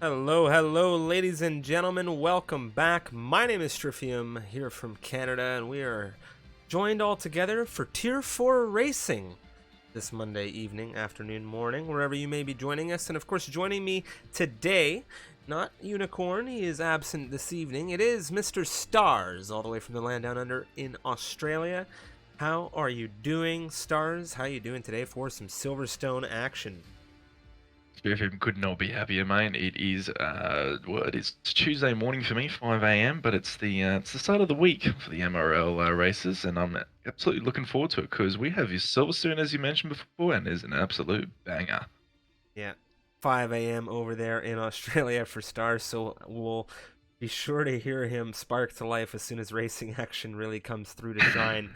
Hello, ladies and gentlemen. Welcome back. My name is Stryfium, here from Canada, and we are joined all together for Tier 4 Racing this Monday evening, afternoon, morning, wherever you may be joining us. And of course, joining me today, not Unicorn, he is absent this evening. It is Mr. Stars, all the way from the land down under in Australia. How are you doing, Stars? How are you doing today for some Silverstone action? Stryfium could not be happier, mate. It is it's Tuesday morning for me, 5 a.m. But it's the start of the week for the MRL races, and I'm absolutely looking forward to it because we have your Silverstone, as you mentioned before, and is an absolute banger. Yeah, 5 a.m. over there in Australia for Stars, so we'll be sure to hear him spark to life as soon as racing action really comes through to shine.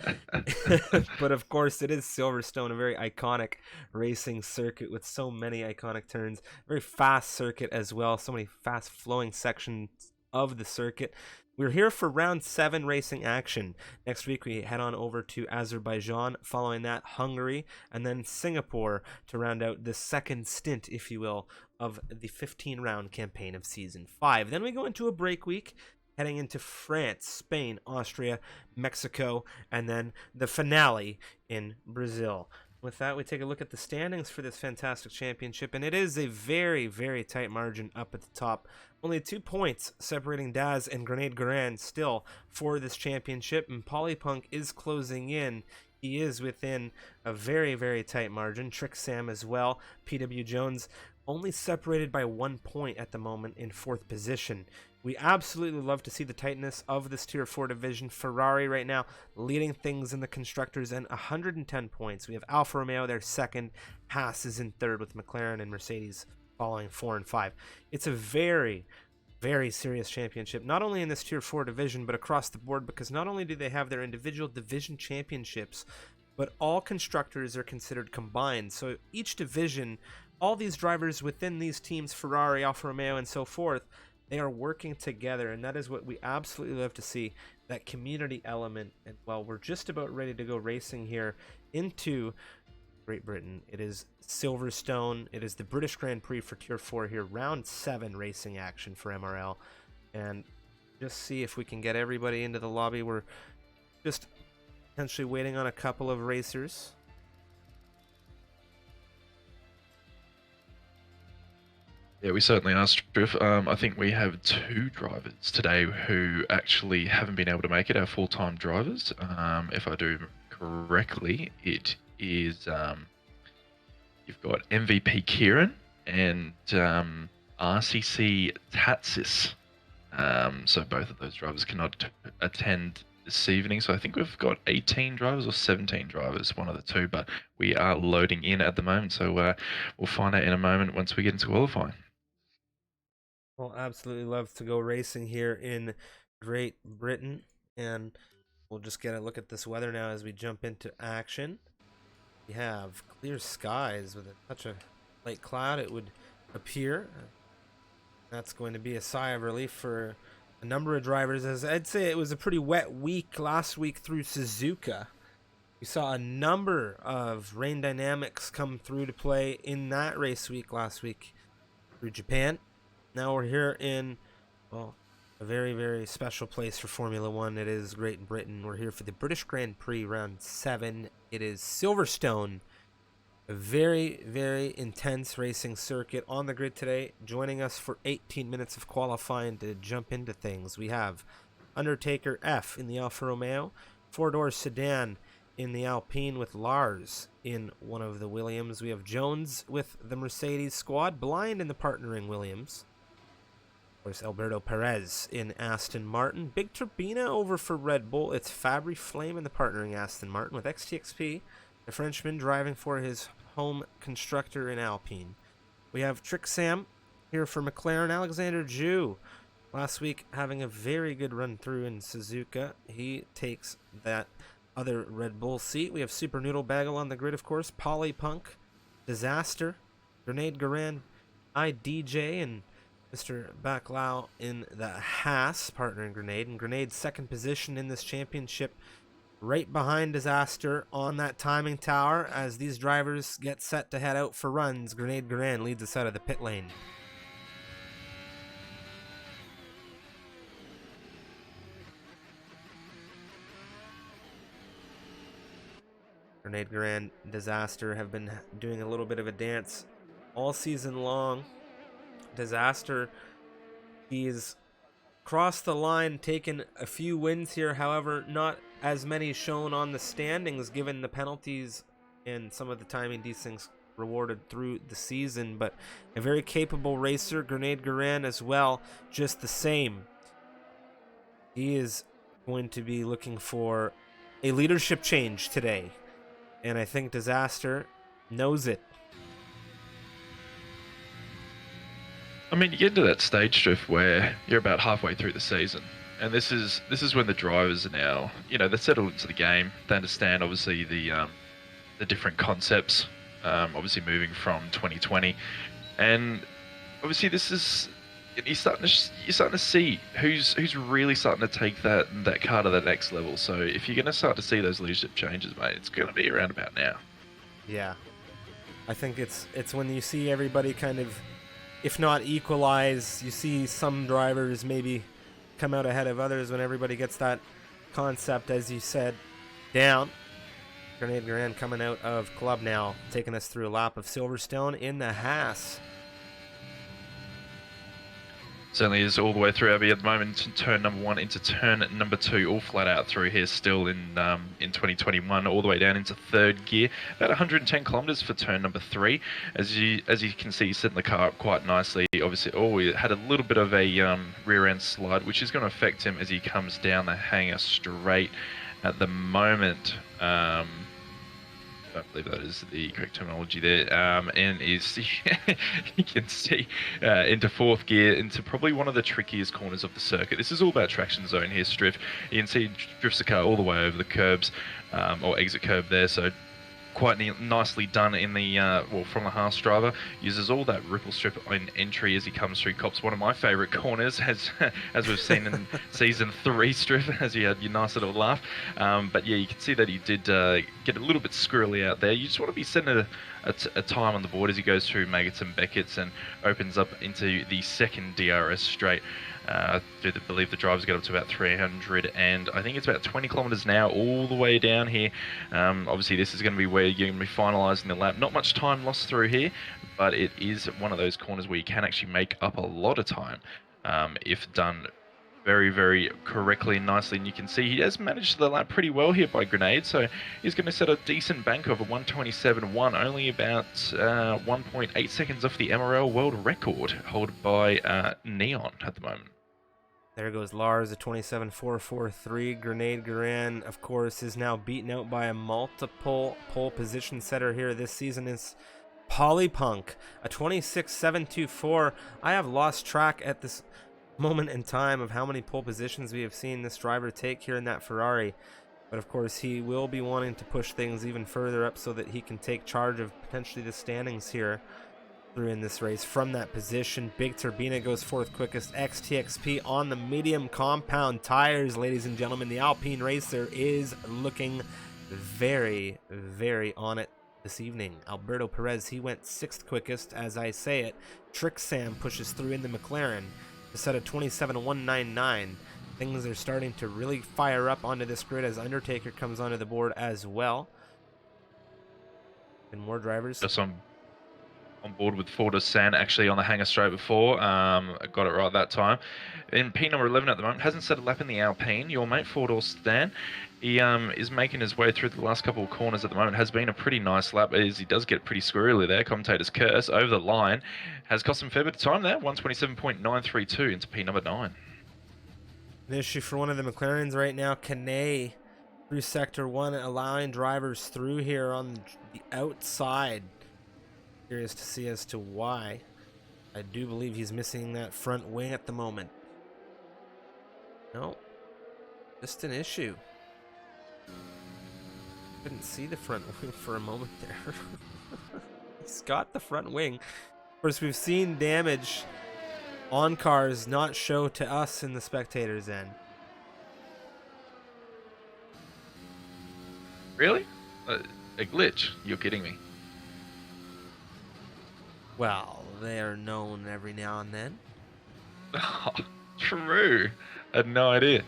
But of course, it is Silverstone, a very iconic racing circuit with so many iconic turns. Very fast circuit as well, so many fast flowing sections of the circuit. We're here for round 7 racing action. Next week we head on over to Azerbaijan, following that Hungary, and then Singapore to round out the second stint, if you will, of the 15-round campaign of Season 5. Then we go into a break week, heading into France, Spain, Austria, Mexico, and then the finale in Brazil. With that, we take a look at the standings for this fantastic championship, and it is a very, very tight margin up at the top. Only 2 points separating Daz and Grenade Garand still for this championship, and Polypunk is closing in. He is within a very, very tight margin. Trick Sam as well. PW Jones only separated by 1 point at the moment in 4th position. We absolutely love to see the tightness of this Tier 4 division. Ferrari right now leading things in the constructors and 110 points. We have Alfa Romeo there second. Haas is in third with McLaren and Mercedes following 4 and 5. It's a very, very serious championship, not only in this Tier 4 division, but across the board, because not only do they have their individual division championships, but all constructors are considered combined. So each division, all these drivers within these teams, Ferrari, Alfa Romeo, and so forth, they are working together, and that is what we absolutely love to see, that community element. And well, we're just about ready to go racing here into Great Britain. It is Silverstone. It is the British Grand Prix for Tier 4 here, round 7 racing action for MRL. And just see if we can get everybody into the lobby. We're just potentially waiting on a couple of racers. Yeah, we certainly are, Striff. I think we have 2 drivers today who actually haven't been able to make it, our full-time drivers. If I do correctly, it is you've got MVP Kieran and RCC Tatsis. So both of those drivers cannot attend this evening. So I think we've got 18 drivers or 17 drivers, one of the two, but we are loading in at the moment. So we'll find out in a moment once we get into qualifying. Well, absolutely love to go racing here in Great Britain, and we'll just get a look at this weather now as we jump into action. We have clear skies with a touch of light cloud, it would appear. That's going to be a sigh of relief for a number of drivers, as I'd say it was a pretty wet week last week through Suzuka. We saw a number of rain dynamics come through to play in that race week last week through Japan. Now we're here in, well, a very, very special place for Formula One. It is Great Britain. We're here for the British Grand Prix round 7. It is Silverstone. A very, very intense racing circuit on the grid today. Joining us for 18 minutes of qualifying to jump into things, we have Undertaker F in the Alfa Romeo, 4-door sedan in the Alpine with Lars in one of the Williams. We have Jones with the Mercedes squad, Blind in the partnering Williams. Of course, Alberto Perez in Aston Martin. Big Turbina over for Red Bull. It's Fabry Flame in the partnering Aston Martin with XTXP, the Frenchman driving for his home constructor in Alpine. We have Trick Sam here for McLaren. Alexander Jew, last week having a very good run through in Suzuka. He takes that other Red Bull seat. We have Super Noodle Bagel on the grid, of course. Polypunk, Disaster, Grenade Garand, IDJ, and Mr. Baclau in the Haas, partner in Grenade. And Grenade's second position in this championship, right behind Disaster on that timing tower. As these drivers get set to head out for runs, Grenade Garand leads us out of the pit lane. Grenade Grand, Disaster have been doing a little bit of a dance all season long. Disaster, he's crossed the line, taken a few wins here, however, not as many shown on the standings given the penalties and some of the timing these things rewarded through the season, but a very capable racer. Grenade Garan as well, just the same. He is going to be looking for a leadership change today, and I think Disaster knows it. I mean, you get into that stage drift where you're about halfway through the season, and this is when the drivers are now, they're settled into the game. They understand obviously the different concepts, obviously moving from 2020, and obviously this is you're starting to see who's really starting to take that car to that next level. So if you're going to start to see those leadership changes, mate, it's going to be around about now. Yeah, I think it's when you see everybody kind of, if not equalize, you see some drivers maybe come out ahead of others when everybody gets that concept, as you said, down. Grenade Grand coming out of club now, taking us through a lap of Silverstone in the Haas. Certainly is all the way through, Abby, at the moment. Turn number 1 into turn number 2, all flat out through here still in 2021, all the way down into third gear. About 110 kilometers for turn number 3. As you can see, he's setting the car up quite nicely. Obviously, he had a little bit of a rear end slide, which is going to affect him as he comes down the hanger straight at the moment. I don't believe that is the correct terminology there, and is you can see into fourth gear, into probably one of the trickiest corners of the circuit. This is all about traction zone here, Striff. You can see he drifts the car all the way over the curbs, or exit curb there, so quite nicely done in the from the Haas driver. Uses all that ripple strip in entry as he comes through cops. One of my favourite corners, as we've seen in season 3, Strip, as you had your nice little laugh. But yeah, you can see that he did get a little bit squirrely out there. You just want to be setting a time on the board as he goes through Maggots and Beckett's and opens up into the second DRS straight. I do believe the drivers get up to about 300, and I think it's about 20 kilometers an hour all the way down here. Obviously, this is going to be where you're going to be finalising the lap. Not much time lost through here, but it is one of those corners where you can actually make up a lot of time if done very, very correctly and nicely. And you can see he has managed the lap pretty well here by Grenade, so he's going to set a decent bank of a 1:27.1, only about 1.8 seconds off the MRL world record held by Neon at the moment. There goes Lars, a 27.443. Grenade Garan, of course, is now beaten out by a multiple pole position setter here this season. Is Polypunk, a 26.724. I have lost track at this moment in time of how many pole positions we have seen this driver take here in that Ferrari. But of course, he will be wanting to push things even further up so that he can take charge of potentially the standings here through in this race from that position. Big Turbina goes fourth quickest. XTXP on the medium compound tires, ladies and gentlemen. The Alpine racer is looking very, very on it this evening. Alberto Perez, he went sixth quickest as I say it. Trick Sam pushes through in the McLaren to set a 27.199. Things are starting to really fire up onto this grid as Undertaker comes onto the board as well. And more drivers. Just on board with Ford San actually on the hanger straight before. I got it right that time. In P number 11 at the moment, hasn't set a lap in the Alpine. Your mate Ford Stan, he is making his way through the last couple of corners at the moment. Has been a pretty nice lap as he does get pretty squirrely there. Commentator's curse over the line has cost him a fair bit of time there. 1:27.932 into P number 9. An issue for one of the McLarens right now. Canay through sector 1, allowing drivers through here on the outside. Curious to see as to why. I do believe he's missing that front wing at the moment. No, just an issue. Couldn't see the front wing for a moment there. He's got the front wing. Of course, we've seen damage on cars not show to us in the spectators' end. Really? A glitch? You're kidding me. Well, they are known every now and then. Oh, true. I had no idea.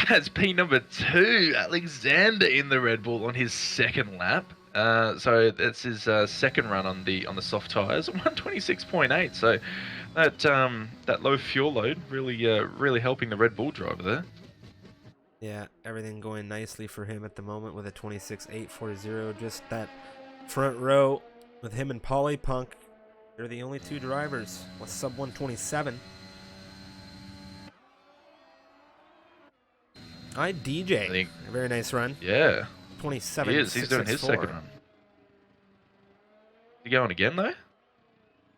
As P number 2, Alexander in the Red Bull on his second lap. So that's his second run on the soft tires, 126.8. So that low fuel load really helping the Red Bull driver there. Yeah, everything going nicely for him at the moment with a 26.840. Just that front row with him and Polypunk. They're the only two drivers with sub 127. Hi, DJ. A very nice run. Yeah. 27. He is. He's doing his second run. He going again, though?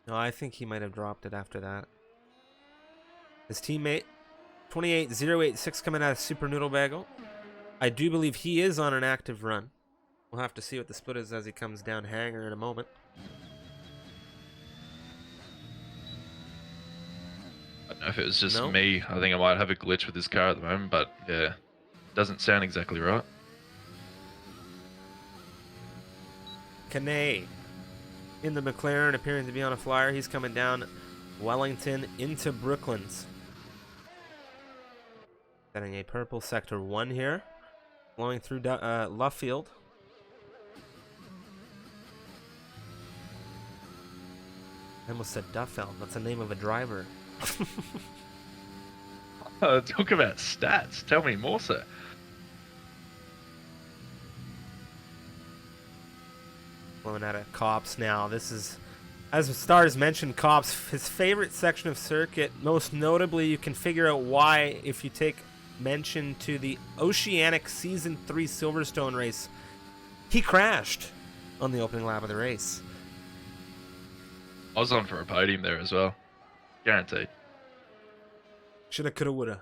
No, I think he might have dropped it after that. His teammate, 28.086 coming out of Super Noodle Bagel. I do believe he is on an active run. We'll have to see what the split is as he comes down hanger in a moment. I don't know if it was just me. I think I might have a glitch with this car at the moment, but yeah, doesn't sound exactly right. Kane in the McLaren, appearing to be on a flyer. He's coming down Wellington into Brooklands. Setting a purple sector 1 here. Flowing through Luffield. I almost said Duffeld. That's the name of a driver. Talk about stats. Tell me more, sir. Blowing out of Copse now. This is, as Stars mentioned, Copse, his favorite section of circuit. Most notably, you can figure out why if you take mention to the Oceanic Season 3 Silverstone race. He crashed on the opening lap of the race. I was on for a podium there as well. Guaranteed. Shoulda, coulda, woulda.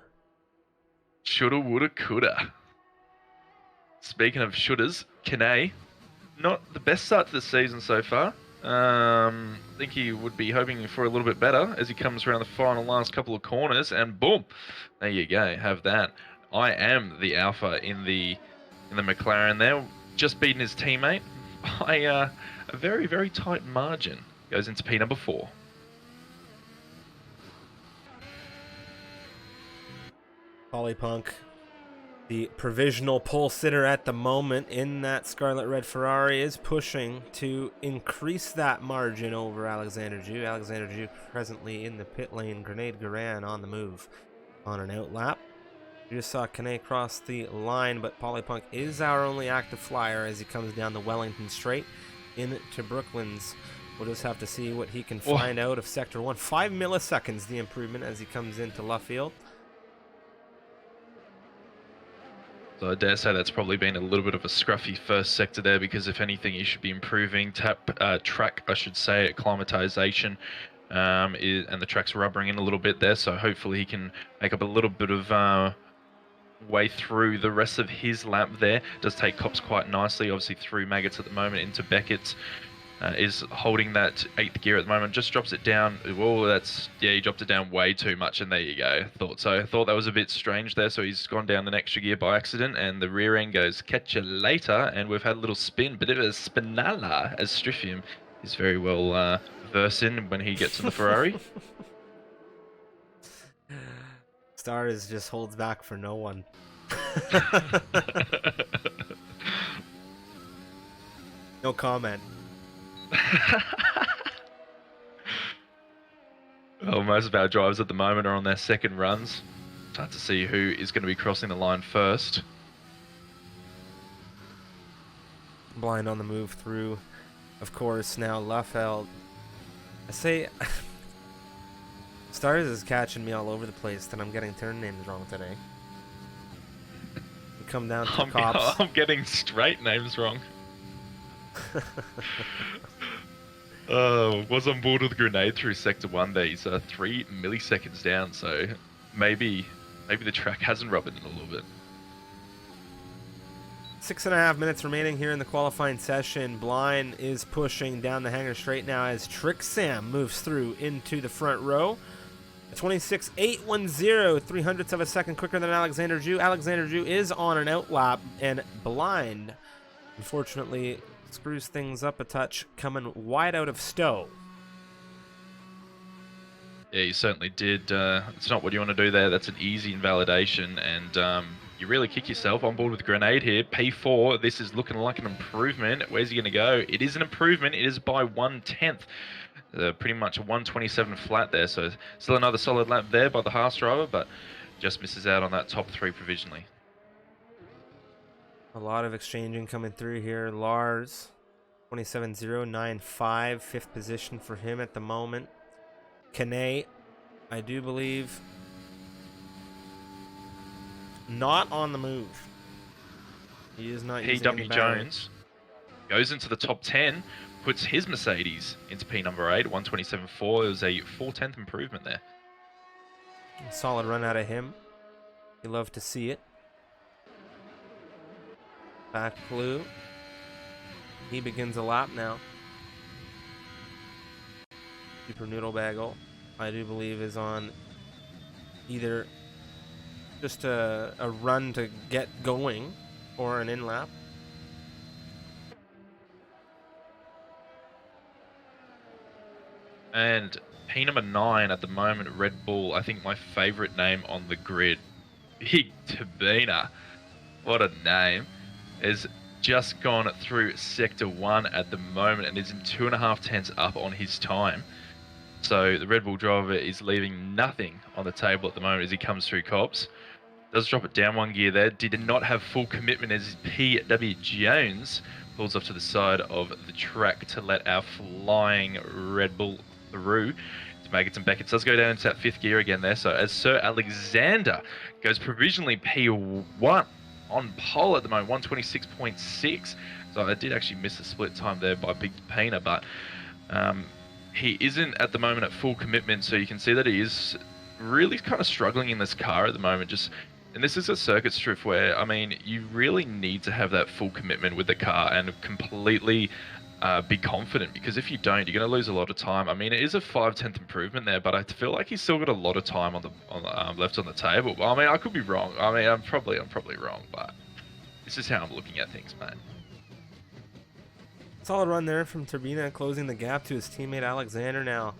Shoulda, woulda, coulda. Speaking of shouldas, Kane, not the best start to the season so far. I think he would be hoping for a little bit better as he comes around the final last couple of corners, and boom, there you go, have that. I am the alpha in the McLaren there, just beating his teammate by a very, very tight margin. Goes into P number 4. Polypunk, the provisional pole sitter at the moment in that Scarlet Red Ferrari, is pushing to increase that margin over Alexander Ju. Alexander Ju presently in the pit lane. Grenade Garan on the move on an outlap. You just saw Kane cross the line, but Polypunk is our only active flyer as he comes down the Wellington straight into Brooklands. We'll just have to see what he can find out of Sector 1. 5 milliseconds the improvement as he comes into Luffield. So I dare say that's probably been a little bit of a scruffy first sector there, because if anything, you should be improving track, I should say, acclimatization, and the track's rubbering in a little bit there. So hopefully he can make up a little bit of way through the rest of his lap there. Does take Copse quite nicely, obviously through Maggots at the moment into Beckett's. Is holding that 8th gear at the moment, just drops it down. Well, he dropped it down way too much, and there you go. Thought that was a bit strange there, so he's gone down an extra gear by accident, and the rear end goes, catch you later, and we've had a little spin, bit of a spinala, as Striffium is very well versed in when he gets in the Ferrari. Stars just holds back for no one. No comment. Well, most of our drivers at the moment are on their second runs. It's hard to see who is going to be crossing the line first. Blind on the move through, of course, now Luffield. I say, Stars is catching me all over the place that I'm getting turn names wrong today. We come down to Copse. I'm getting straight names wrong. Was on board with Grenade through Sector 1 there. He's 3 milliseconds down, so maybe the track hasn't rubbed it in a little bit. 6.5 minutes remaining here in the qualifying session. Blind is pushing down the hanger straight now as Trick Sam moves through into the front row. 26.810, 300ths of a second quicker than Alexander Ju. Alexander Ju is on an outlap, and Blind, unfortunately, screws things up a touch, coming wide out of Stowe. Yeah, you certainly did. It's not what you want to do there. That's an easy invalidation, and you really kick yourself. On board with Grenade here. P4, this is looking like an improvement. Where's he going to go? It is an improvement. It is by 1/10. Pretty much a 127 flat there, so still another solid lap there by the Haas driver, but just misses out on that top 3 provisionally. A lot of exchanging coming through here. Lars, 27.095, 5th position for him at the moment. Kane, I do believe, not on the move. He is not using any PW battery. Jones goes into the top 10, puts his Mercedes into P number 8, 127.4. It was a 4/10 improvement there. Solid run out of him. You love to see it. Back blue. He begins a lap now. Super Noodle Bagel, I do believe, is on either just a run to get going or an in lap. And P number 9 at the moment, Red Bull, I think my favorite name on the grid. Big Tabina. What a name. Is just gone through Sector 1 at the moment and is in 2.5 tenths up on his time. So the Red Bull driver is leaving nothing on the table at the moment as he comes through Cops. Does drop it down 1 gear there. Did not have full commitment as PW Jones pulls off to the side of the track to let our flying Red Bull through. To make it some Beckett does go down into that 5th gear again there. So as Sir Alexander goes provisionally P1 on pole at the moment, 126.6. So I did actually miss a split time there by Big Pena, but he isn't at the moment at full commitment. So you can see that he is really kind of struggling in this car at the moment. And this is a circuit strip where, I mean, you really need to have that full commitment with the car and completely be confident, because if you don't, you're going to lose a lot of time. I mean, it is a 5/10 improvement there, but I feel like he's still got a lot of time on the left on the table. I mean, I could be wrong. I mean, I'm probably wrong, but this is how I'm looking at things, man. Solid run there from Turbina, closing the gap to his teammate Alexander now.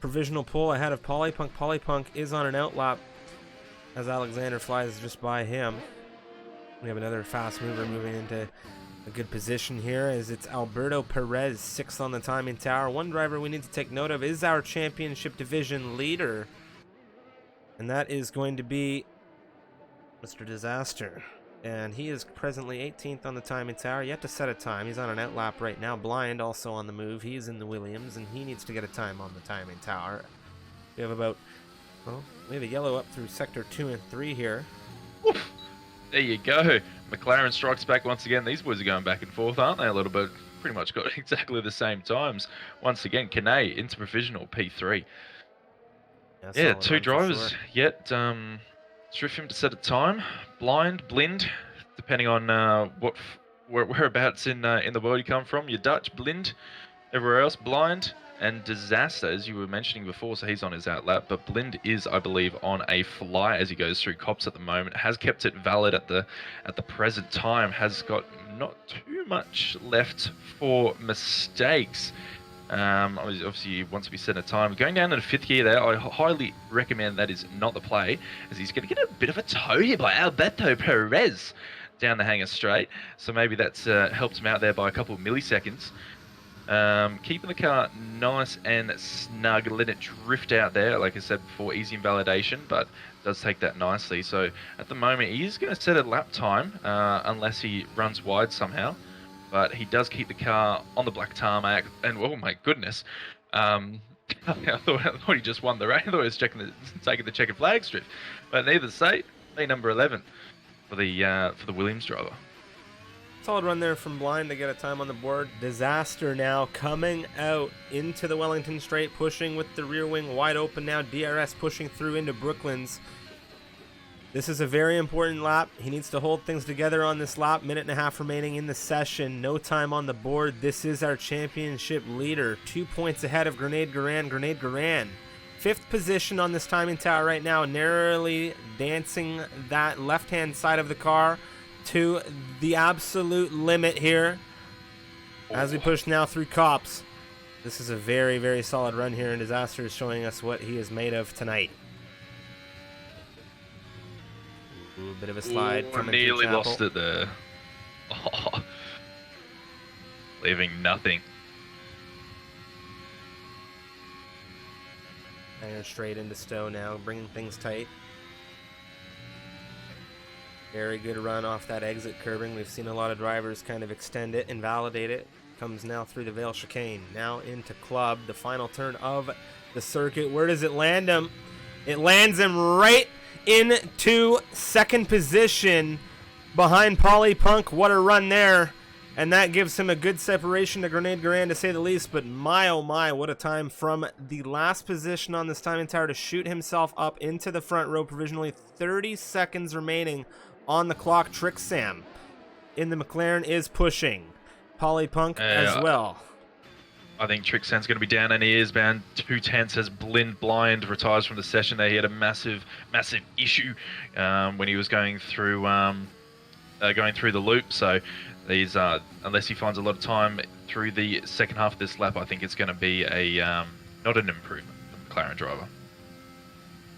Provisional pull ahead of Polypunk. Polypunk is on an outlap as Alexander flies just by him. We have another fast mover moving into a good position here as it's Alberto Perez, 6th on the timing tower. One driver we need to take note of is our championship division leader, and that is going to be Mr. Disaster. And he is presently 18th on the timing tower, yet to set a time. He's on an outlap right now. Blind also on the move. He's in the Williams, and he needs to get a time on the timing tower. We have about, well, we have a yellow up through sector 2 and 3 here. Oof. There you go. McLaren strikes back once again. These boys are going back and forth, aren't they? A little bit. Pretty much got exactly the same times. Once again, Kane into provisional P3. Yeah, 2 drivers sure. yet. Striff him to set a time. Blind, Blind, depending on whereabouts in the world you come from. You're Dutch, Blind. Everywhere else, Blind. And Disaster, as you were mentioning before, so he's on his outlap. But Blind is, I believe, on a fly as he goes through Cops at the moment. Has kept it valid at the present time. Has got not too much left for mistakes. Obviously, he wants to be set a time. Going down to the 5th gear there, I highly recommend that is not the play, as he's going to get a bit of a tow here by Alberto Perez down the hanger straight. So maybe that's helped him out there by a couple of milliseconds. Keeping the car nice and snug, let it drift out there. Like I said before, easy invalidation, but does take that nicely. So at the moment, he is going to set a lap time, unless he runs wide somehow. But he does keep the car on the black tarmac, and oh my goodness, I thought he just won the race. I thought he was taking the checkered flag strip, but needless to say, P number 11 for the Williams driver. Solid run there from Blind to get a time on the board. Disaster now coming out into the Wellington straight, pushing with the rear wing wide open now. DRS pushing through into Brooklands. This is a very important lap. He needs to hold things together on this lap. 1.5 minutes remaining in the session. No time on the board. This is our championship leader. 2 points ahead of Grenade Garan. 5th position on this timing tower right now. Narrowly dancing that left-hand side of the car to the absolute limit here. As we push now through Cops. This is a very, very solid run here, and Disaster is showing us what he is made of tonight. Ooh, a bit of a slide coming nearly through Chapel. lost it there. Oh, leaving nothing. Hanger straight into Stowe now, bringing things tight. Very good run off that exit curbing. We've seen a lot of drivers kind of extend it and validate it. Comes now through the Vale chicane. Now into Club, the final turn of the circuit. Where does it land him? It lands him right into second position behind Polly Punk. What a run there. And that gives him a good separation to Grenade Garand, to say the least. But my, oh my, what a time from the last position on this timing tower to shoot himself up into the front row. Provisionally 30 seconds remaining on the clock. Trick Sam in the McLaren is pushing. Polly Punk as well. I think Trick Sam's going to be down, and he is bound. 2/10 as Blind retires from the session there. He had a massive issue when he was going through the loop. So these, unless he finds a lot of time through the second half of this lap, I think it's going to be a not an improvement for the McLaren driver.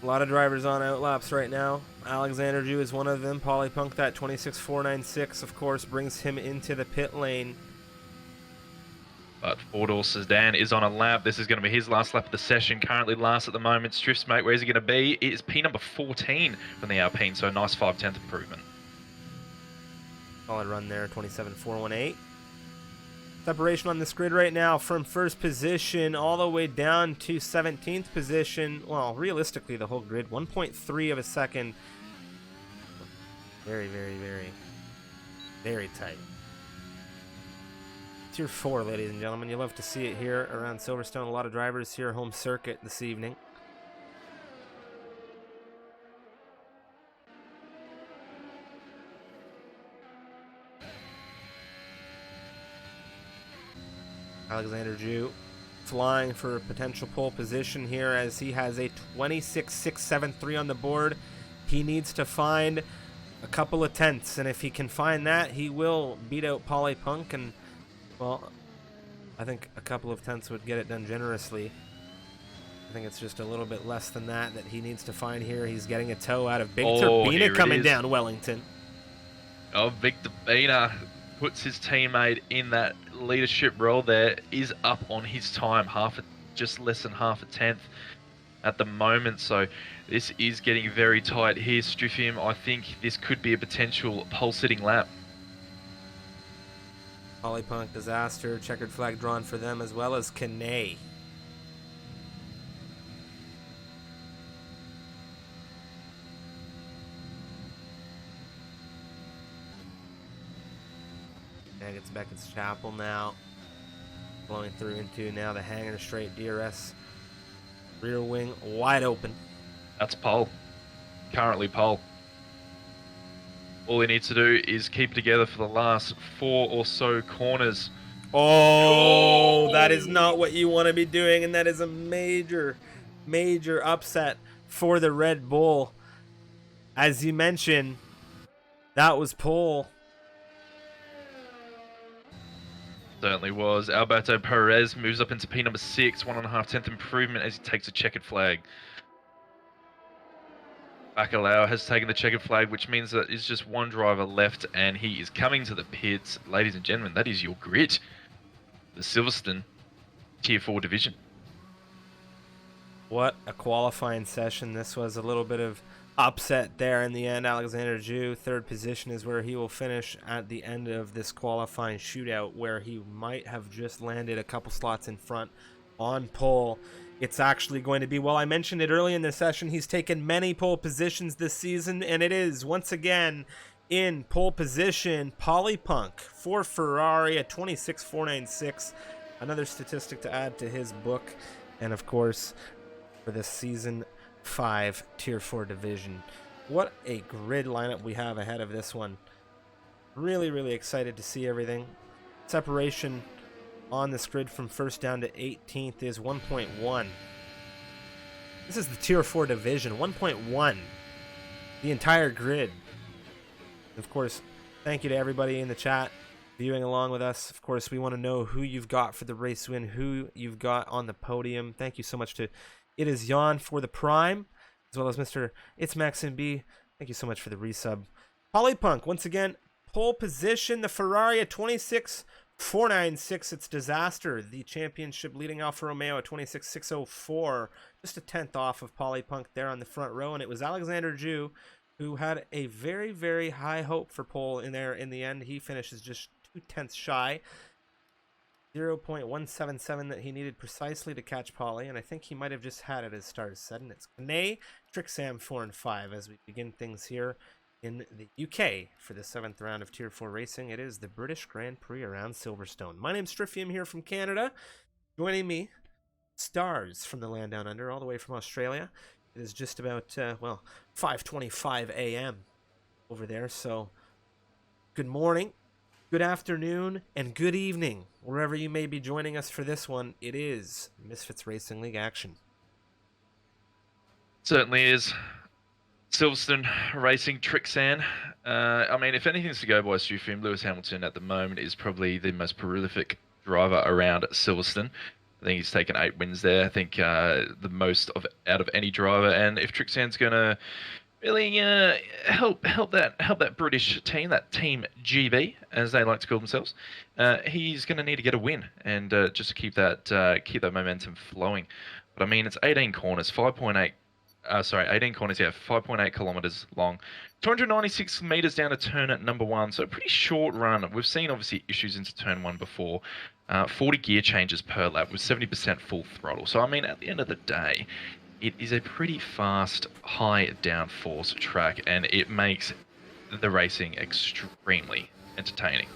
A lot of drivers on outlaps right now. Alexander Jew is one of them. Polly Punk, that 26.496, of course, brings him into the pit lane. But four-door sedan is on a lap. This is going to be his last lap of the session. Currently last at the moment. Striff's mate, where is he going to be? It is P number 14 from the Alpine, so a nice 5/10 improvement. Solid run there, 27.418. Separation on this grid right now from first position all the way down to 17th position. Well, realistically, the whole grid, 1.3 of a second. Very, very, very, very tight. Tier 4, ladies and gentlemen. You love to see it here around Silverstone. A lot of drivers here, home circuit this evening. Alexander Jew flying for a potential pole position here as he has a 26.673 on the board. He needs to find a couple of tenths, and if he can find that, he will beat out Polly Punk, and, well, I think a couple of tenths would get it done generously. I think it's just a little bit less than that he needs to find here. He's getting a tow out of Big Turbina coming down Wellington. Oh, Big Turbina puts his teammate in that leadership role there, is up on his time, just less than half a tenth at the moment. So this is getting very tight here. Striffium, I think this could be a potential pole-sitting lap. Polly Punk, Disaster, checkered flag drawn for them, as well as Kanay. Gets Beckett's Chapel now. Blowing through into now the Hanger straight DRS. Rear wing wide open. That's pole. Currently pole. All he needs to do is keep together for the last 4 or so corners. Oh, that is not what you want to be doing, and that is a major, major upset for the Red Bull. As you mentioned, that was pole. Certainly was. Alberto Perez moves up into P number 6, 1.5 tenth improvement as he takes a checkered flag. Bacalao has taken the checkered flag, which means that it's just one driver left, and he is coming to the pits. Ladies and gentlemen, that is your grid. The Silverstone Tier 4 division. What a qualifying session. This was a little bit of upset there in the end. Alexander Jew, third position, is where he will finish at the end of this qualifying shootout, where he might have just landed a couple slots in front on pole. It's actually going to be, well, I mentioned it early in the session, he's taken many pole positions this season, and it is once again in pole position Polly Punk for Ferrari at 26.496. Another statistic to add to his book, and of course for the season 5 Tier 4 division. What a grid lineup we have ahead of this one. Really, really excited to see everything. Separation on this grid from first down to 18th is 1.1. This is the Tier 4 division, 1.1. The entire grid. Of course, thank you to everybody in the chat viewing along with us. Of course, we want to know who you've got for the race win, who you've got on the podium. Thank you so much to It Is Jan for the Prime, as well as Mr. It's Maxim B. Thank you so much for the resub. Polypunk, once again, pole position, the Ferrari at 26.496. It's Disaster, the championship leading Alfa Romeo at 26.604. Just a tenth off of Polypunk there on the front row, and it was Alexander Jew who had a very, very high hope for pole in there in the end. He finishes just 2/10 shy. 0.177 that he needed precisely to catch Polly, and I think he might have just had it as stars said. And it's Kane, Trixam 4 and 5 as we begin things here in the UK for the 7th round of Tier 4 racing. It is the British Grand Prix around Silverstone. My name's Stryfium here from Canada. Joining me, stars from the land down under, all the way from Australia. It is just about, 5:25 a.m. over there, so good morning, good afternoon, and good evening, wherever you may be joining us for this one. It is Misfits Racing League action. Certainly is. Silverstone Racing, Trixan. I mean, if anything's to go by Stryfium, Lewis Hamilton at the moment is probably the most prolific driver around Silverstone. I think he's taken 8 wins there. I think the most out of any driver. And if Trixan's going to really help that British team, that Team GB, as they like to call themselves, he's going to need to get a win and just to keep that momentum flowing. But I mean, it's 18 corners, 18 corners, 5.8 kilometers long, 296 meters down to turn at number 1, so a pretty short run. We've seen obviously issues into turn 1 before. 40 gear changes per lap with 70% full throttle. So I mean, at the end of the day, it is a pretty fast, high downforce track, and it makes the racing extremely entertaining.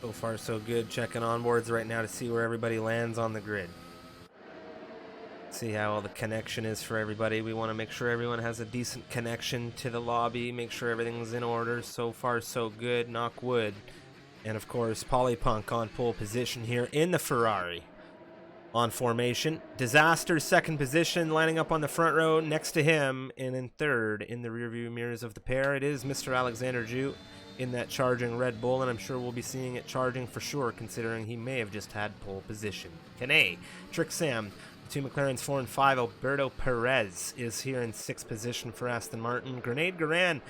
So far, so good. Checking onboards right now to see where everybody lands on the grid. See how all the connection is for everybody. We want to make sure everyone has a decent connection to the lobby, make sure everything's in order. So far, so good. Knock wood. And of course, Polypunk on pole position here in the Ferrari. On formation, Disaster second position, lining up on the front row next to him, and in third in the rearview mirrors of the pair, it is Mr. Alexander Jew in that charging Red Bull, and I'm sure we'll be seeing it charging for sure, considering he may have just had pole position. Kane, Trixam, the 2 McLarens 4 and 5, Alberto Perez is here in 6th position for Aston Martin. Grenade Garan,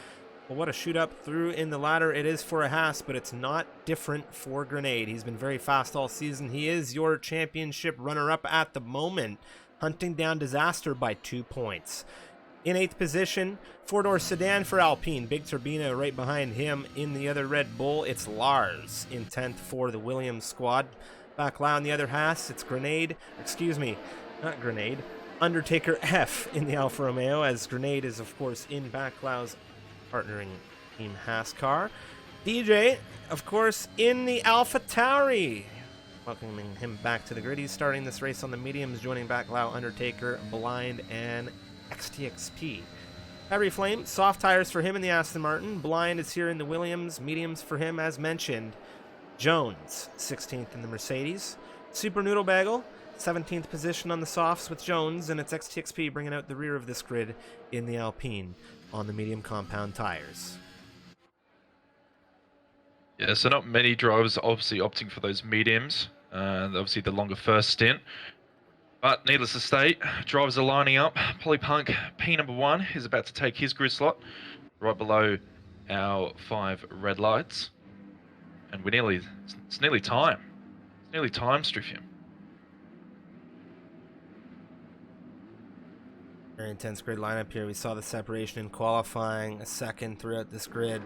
well, what a shoot up through in the ladder. It is for a Haas, but it's not different for Grenade. He's been very fast all season. He is your championship runner-up at the moment, hunting down Disaster by 2 points. In 8th position, 4-door sedan for Alpine. Big Turbina right behind him in the other Red Bull. It's Lars in 10th for the Williams squad. Back low on the other Haas, it's not Grenade, Undertaker F in the Alfa Romeo, as Grenade is, of course, in Backlau's partnering Team Haas car. DJ, of course, in the Alpha Tauri. Welcoming him back to the grid. He's starting this race on the mediums, joining Backlau, Undertaker, Blind, and XTXP. Heavy Flame, soft tires for him in the Aston Martin. Blind is here in the Williams, mediums for him, as mentioned. Jones, 16th in the Mercedes. Super Noodle Bagel, 17th position on the softs with Jones, and it's XTXP bringing out the rear of this grid in the Alpine on the medium compound tires. Yeah, so not many drivers obviously opting for those mediums, obviously the longer first stint. But needless to state, drivers are lining up. Polypunk P number 1 is about to take his grid slot right below our 5 red lights. And it's nearly time. It's nearly time, Stryfium. Very intense grid lineup here. We saw the separation in qualifying, a second throughout this grid.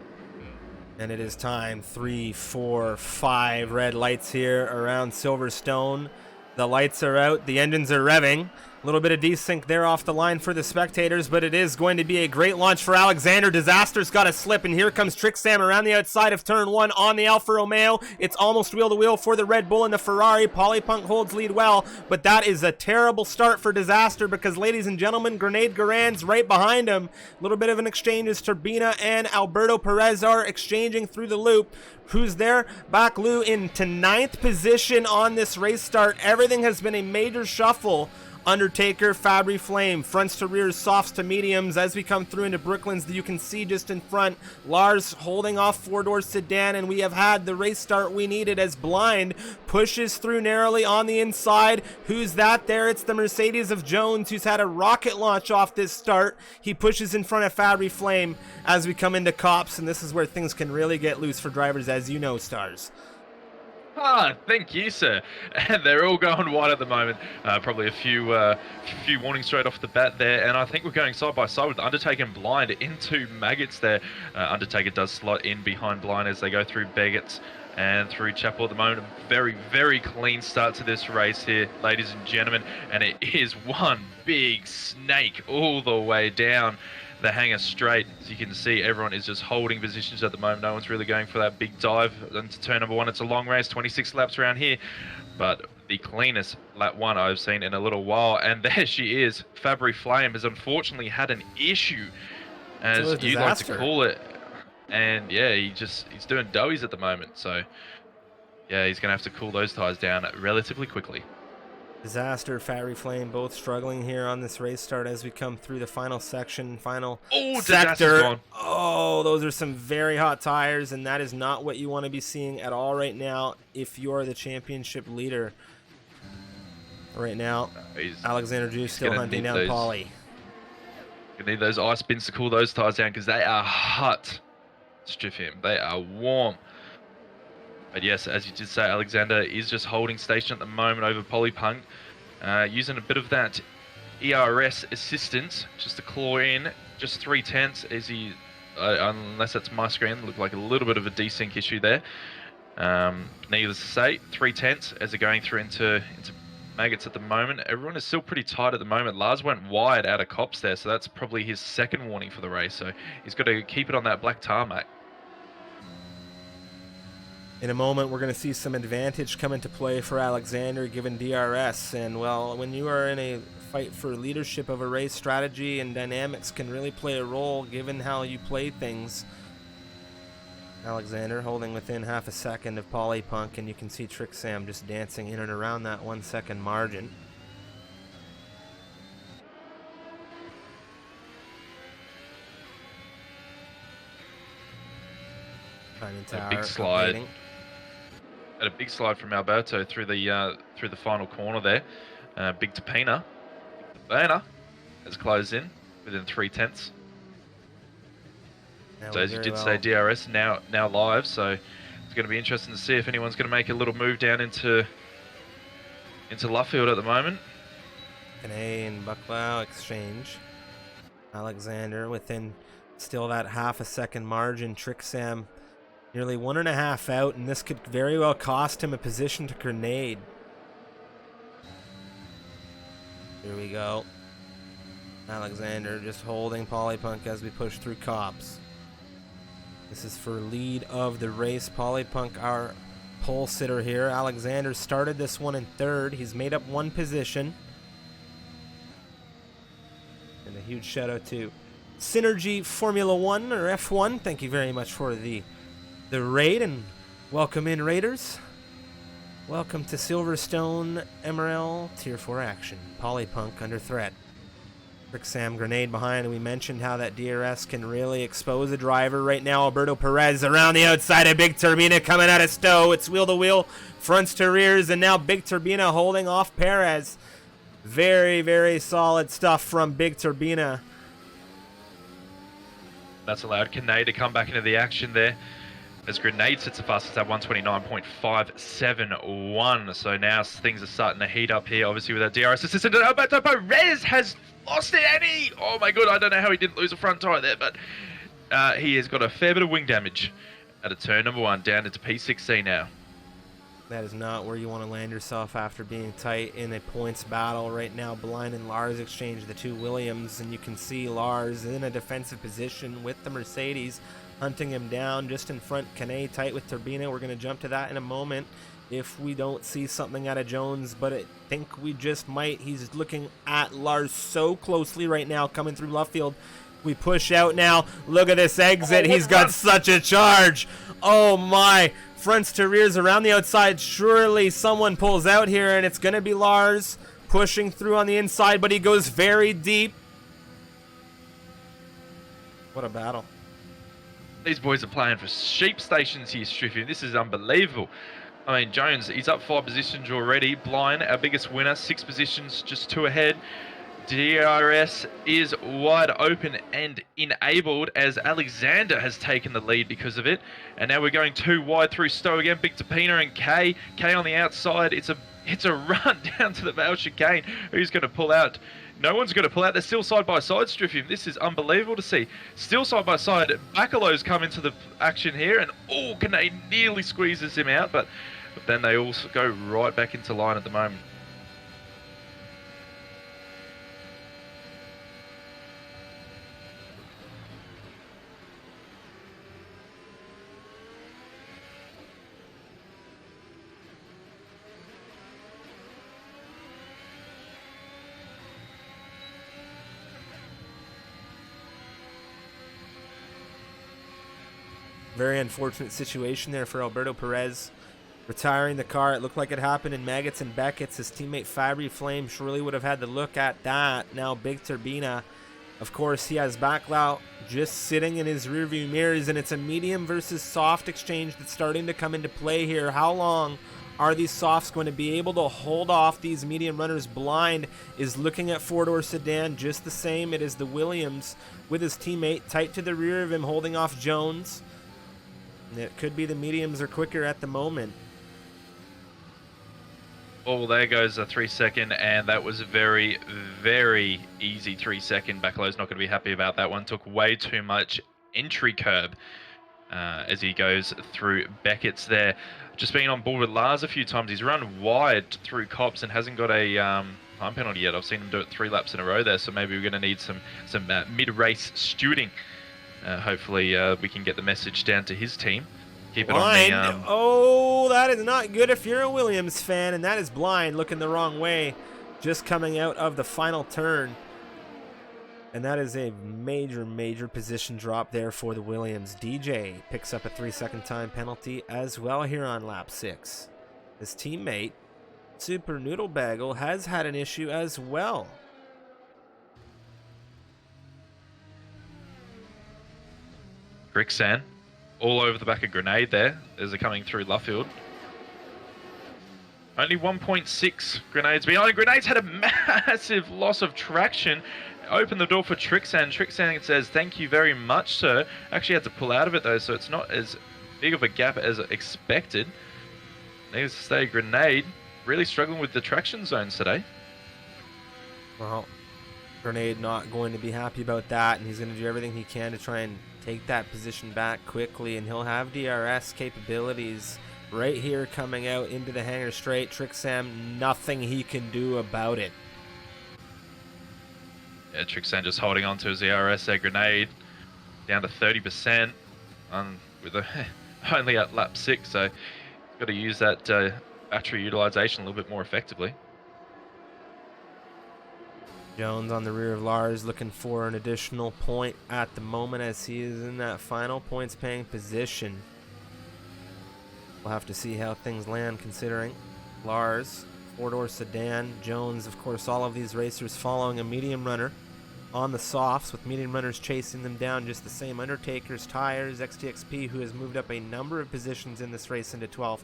And it is time. 3, 4, 5 red lights here around Silverstone. The lights are out. The engines are revving. A little bit of desync there off the line for the spectators, but it is going to be a great launch for Alexander. Disaster's got a slip, and here comes Trixam around the outside of turn 1 on the Alfa Romeo. It's almost wheel-to-wheel for the Red Bull and the Ferrari. Polypunk holds lead well, but that is a terrible start for Disaster because, ladies and gentlemen, Grenade Garan's right behind him. A little bit of an exchange as Turbina and Alberto Perez are exchanging through the loop. Who's there? Backlu into 9th position on this race start. Everything has been a major shuffle Undertaker, Fabry Flame, fronts to rears, softs to mediums. As we come through into Brooklands, you can see just in front, Lars holding off four-door sedan, and we have had the race start we needed as Blind pushes through narrowly on the inside. Who's that there? It's the Mercedes of Jones, who's had a rocket launch off this start. He pushes in front of Fabry Flame as we come into Cops, and this is where things can really get loose for drivers, as you know, Stars. Ah, thank you, sir. And they're all going wide at the moment. Probably a few warnings straight off the bat there. And I think we're going side by side with Undertaker and Blind into Maggots there. Undertaker does slot in behind Blind as they go through Baggots and through Chapel at the moment. A very, very clean start to this race here, ladies and gentlemen. And it is one big snake all the way down the hanger straight. As you can see, everyone is just holding positions at the moment. No one's really going for that big dive into turn number one. It's a long race, 26 laps around here, but the cleanest lap one I've seen in a little while. And there she is. Fabry Flame has unfortunately had an issue, as you like to call it. And yeah, he's doing doughies at the moment. So yeah, he's going to have to cool those tires down relatively quickly. Disaster, Fabry Flame, both struggling here on this race start as we come through the final section, final sector. Oh, those are some very hot tires, and that is not what you want to be seeing at all right now if you're the championship leader. Right now, Alexander Juice still hunting down Paulie. You need those ice bins to cool those tires down because they are hot. Strip him. They are warm. But yes, as you did say, Alexander is just holding station at the moment over Polypunk, using a bit of that ERS assistance just to claw in just 3/10 as he, unless that's my screen, looked like a little bit of a desync issue there. Needless to say, 3/10 as they're going through into Maggots at the moment. Everyone is still pretty tight at the moment. Lars went wide out of Cops there, so that's probably his second warning for the race. So he's got to keep it on that black tarmac. In a moment, we're going to see some advantage come into play for Alexander given DRS. And, well, when you are in a fight for leadership of a race, strategy and dynamics can really play a role given how you play things. Alexander holding within half a second of Polypunk, and you can see Trick Sam just dancing in and around that 1 second margin. A big slide. Had a big slide from Alberto through the final corner there. Big Tapina. Tapina has closed in within 3/10. So as you did say, DRS now live. So it's going to be interesting to see if anyone's going to make a little move down into Luffield at the moment. Canay and Bucklow exchange. Alexander within still that half a second margin. Trick Sam nearly 1.5 out, and this could very well cost him a position to grenade. Here we go. Alexander just holding Polypunk as we push through Cops. This is for lead of the race. Polypunk, our pole sitter here. Alexander started this one in third. He's made up one position. And a huge shout out to Synergy Formula 1 or F1. Thank you very much for the raid, and welcome in, Raiders. Welcome to Silverstone MRL Tier 4 action. Polypunk under threat. Rick Sam grenade behind, and we mentioned how that DRS can really expose a driver. Right now, Alberto Perez around the outside of Big Turbina coming out of Stowe. It's wheel to wheel, fronts to rears, and now Big Turbina holding off Perez. Very, very solid stuff from Big Turbina. That's allowed Canay to come back into the action there. As Grenade sits the fastest at 129.571. So now things are starting to heat up here, obviously with that DRS assistant. Alberto Perez has lost it, and oh my god, I don't know how he didn't lose a front tire there, but he has got a fair bit of wing damage at a turn number one, down into P16 now. That is not where you want to land yourself after being tight in a points battle. Right now, Blind and Lars exchange the two Williams, and you can see Lars in a defensive position with the Mercedes, hunting him down just in front. Canay tight with Turbina. We're going to jump to that in a moment if we don't see something out of Jones, but I think we just might. He's looking at Lars so closely right now coming through Luffield. We push out now. Look at this exit. He's got such a charge. Oh my. Fronts to rears around the outside. Surely someone pulls out here, and it's going to be Lars. pushing through on the inside, but he goes very deep. What a battle. These boys are playing for sheep stations here, Striffy. This is unbelievable. I mean, Jones, he's up 5 positions already. Blind, our biggest winner, 6 positions, just 2 ahead. DRS is wide open and enabled as Alexander has taken the lead because of it. And now we're going 2 wide through Stowe again. Big Tapina and Kay. Kay on the outside. It's a run down to the Vale chicane. Who's going to pull out? No one's going to pull out. They're still side by side, Striffy. This is unbelievable to see. Still side by side. Bacalow's come into the action here, and Kinane nearly squeezes him out, but then they also go right back into line at the moment. Very unfortunate situation there for Alberto Perez. Retiring the car, it looked like it happened in Maggots and Beckett's. His teammate Fabry Flame surely would have had to look at that. Now Big Turbina, of course, he has Baclau just sitting in his rearview mirrors, and it's a medium versus soft exchange that's starting to come into play here. How long are these softs going to be able to hold off these medium runners? Blind is looking at four-door sedan just the same. It is the Williams with his teammate tight to the rear of him, holding off Jones. It could be the mediums are quicker at the moment. Oh, there goes a 3-second, and that was a very, very easy 3-second. Bacalow's not going to be happy about that one. Took way too much entry curb as he goes through Beckett's there. Just being on board with Lars a few times. He's run wide through Cops and hasn't got a time penalty yet. I've seen him do it 3 laps in a row there, so maybe we're going to need some mid-race stewarding. Hopefully we can get the message down to his team. Keep it Blind. on the... Oh, that is not good if you're a Williams fan, and that is Blind looking the wrong way, just coming out of the final turn. And that is a major, major position drop there for the Williams. DJ picks up a 3-second time penalty as well here on lap 6. His teammate, Super Noodle Bagel, has had an issue as well. Ricksan, all over the back of Grenade there as they're coming through Luffield. Only 1.6 Grenades behind. Grenade's had a massive loss of traction. Open the door for Trixan. Trixan says, "Thank you very much, sir." Actually had to pull out of it though, so it's not as big of a gap as expected. Needless to say, Grenade really struggling with the traction zones today. Well, Grenade not going to be happy about that, and he's going to do everything he can to try and take that position back quickly, and he'll have DRS capabilities right here coming out into the hangar straight. Trixam, nothing he can do about it. Yeah, Trixan just holding on to his DRS there. Grenade down to 30% with only at lap 6, so got to use that battery utilization a little bit more effectively. Jones on the rear of Lars looking for an additional point at the moment as he is in that final points paying position. We'll have to see how things land considering Lars, 4-door sedan, Jones, of course, all of these racers following a medium runner on the softs with medium runners chasing them down just the same. Undertaker's Tires, XTXP, who has moved up a number of positions in this race into 12th.